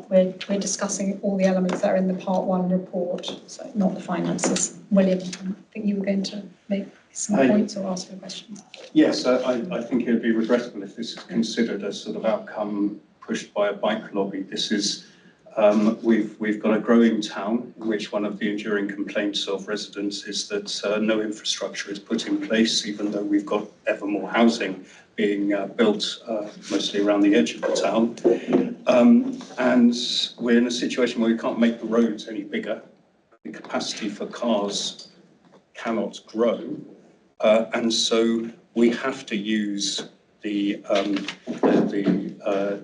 Speaker 1: we're discussing all the elements that are in the part 1 report, so not the finances. William, I think you were going to make some points or ask a question.
Speaker 3: Yes, I think it would be regrettable if this is considered a sort of outcome pushed by a bike lobby. This is, we've got a growing town in which one of the enduring complaints of residents is that no infrastructure is put in place, even though we've got ever more housing being built mostly around the edge of the town. And we're in a situation where we can't make the roads any bigger. The capacity for cars cannot grow. And so we have to use the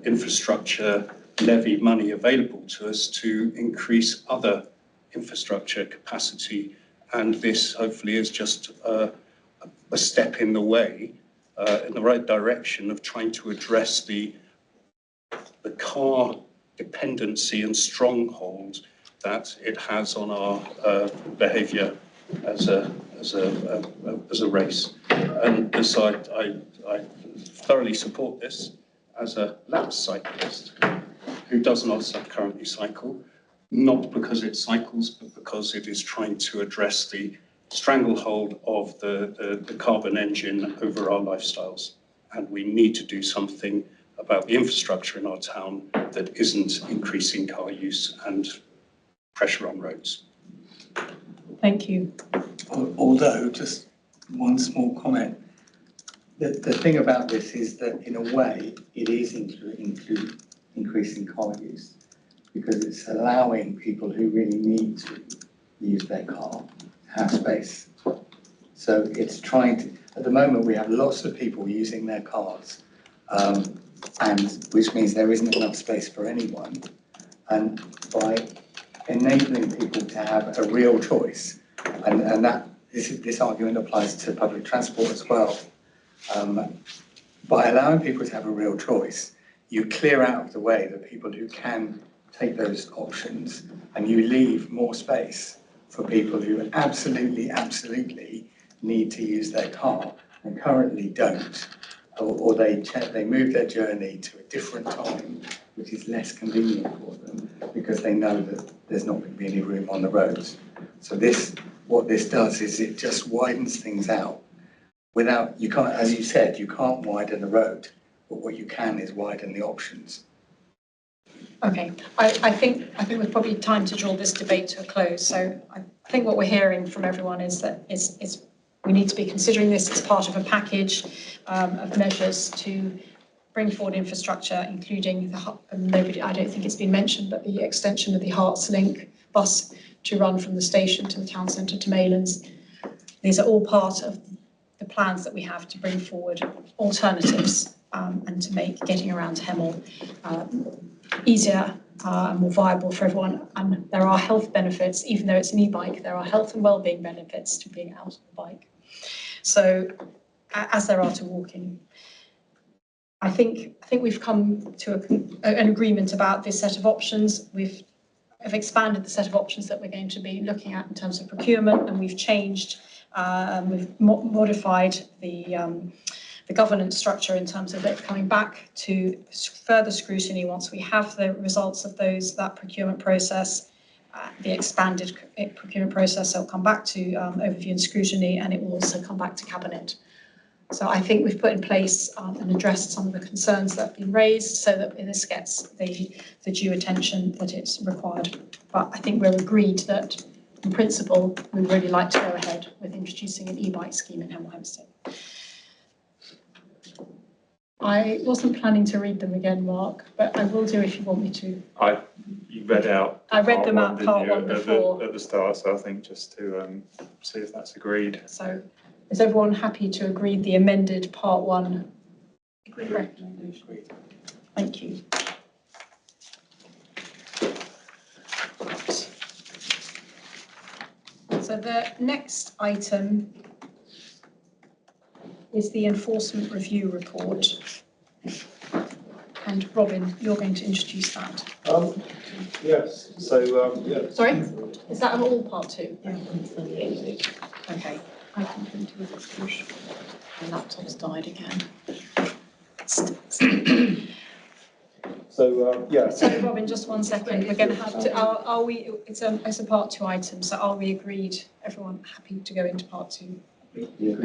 Speaker 3: infrastructure levy money available to us to increase other infrastructure capacity. And this hopefully is just a step in the way, in the right direction of trying to address the car dependency and stronghold that it has on our behaviour as a race. And so I thoroughly support this as a lapsed cyclist who does not currently cycle, not because it cycles, but because it is trying to address the stranglehold of the carbon engine over our lifestyles. And we need to do something about the infrastructure in our town that isn't increasing car use and pressure on roads.
Speaker 1: Thank you.
Speaker 2: Although, just one small comment, the thing about this is that in a way it is increasing car use, because it's allowing people who really need to use their car to have space. So it's trying to, at the moment we have lots of people using their cars, and which means there isn't enough space for anyone. And by enabling people to have a real choice, and that this argument applies to public transport as well, By allowing people to have a real choice, you clear out of the way the people who can take those options, and you leave more space for people who absolutely need to use their car and currently don't, or they move their journey to a different time, which is less convenient for them because they know that there's not going to be any room on the roads. So what this does is it just widens things out. You can't, as you said, you can't widen the road, but what you can is widen the options.
Speaker 1: Okay, I think we're probably time to draw this debate to a close. So I think what we're hearing from everyone is that we need to be considering this as part of a package of measures to bring forward infrastructure, including I don't think it's been mentioned, but the extension of the Hearts Link bus to run from the station to the town centre to Maylands. These are all part of the plans that we have to bring forward alternatives and to make getting around Hemel easier and more viable for everyone. And there are health benefits, even though it's an e-bike, there are health and well-being benefits to being out on the bike. So, as there are to walking. I think we've come to an agreement about this set of options. We've expanded the set of options that we're going to be looking at in terms of procurement, and we've changed, we've modified the governance structure in terms of it coming back to further scrutiny once we have the results of that procurement process, the expanded procurement process. So it'll come back to overview and scrutiny, and it will also come back to Cabinet. So I think we've put in place and addressed some of the concerns that have been raised so that this gets the due attention that it's required. But I think we're agreed that, in principle, we would really like to go ahead with introducing an e-bike scheme in Hemel Hempstead. I wasn't planning to read them again, Mark, but I will do if you want me to.
Speaker 14: You read out.
Speaker 1: I read them out part one before.
Speaker 14: At the start, so I think just to see if that's agreed.
Speaker 1: So, is everyone happy to agree the amended part one? Agreed. Thank you. So the next item is the enforcement review report. And Robin, you're going to introduce that.
Speaker 10: Yes, so, yeah.
Speaker 1: Sorry, is that all part two? Yeah. Okay, I can print it with Exclusion. My laptop's died again.
Speaker 10: So, yeah.
Speaker 1: So Robin, just 1 second, we're going to have to, it's a part two item, so are we agreed, everyone happy to go into part two?
Speaker 6: Yeah.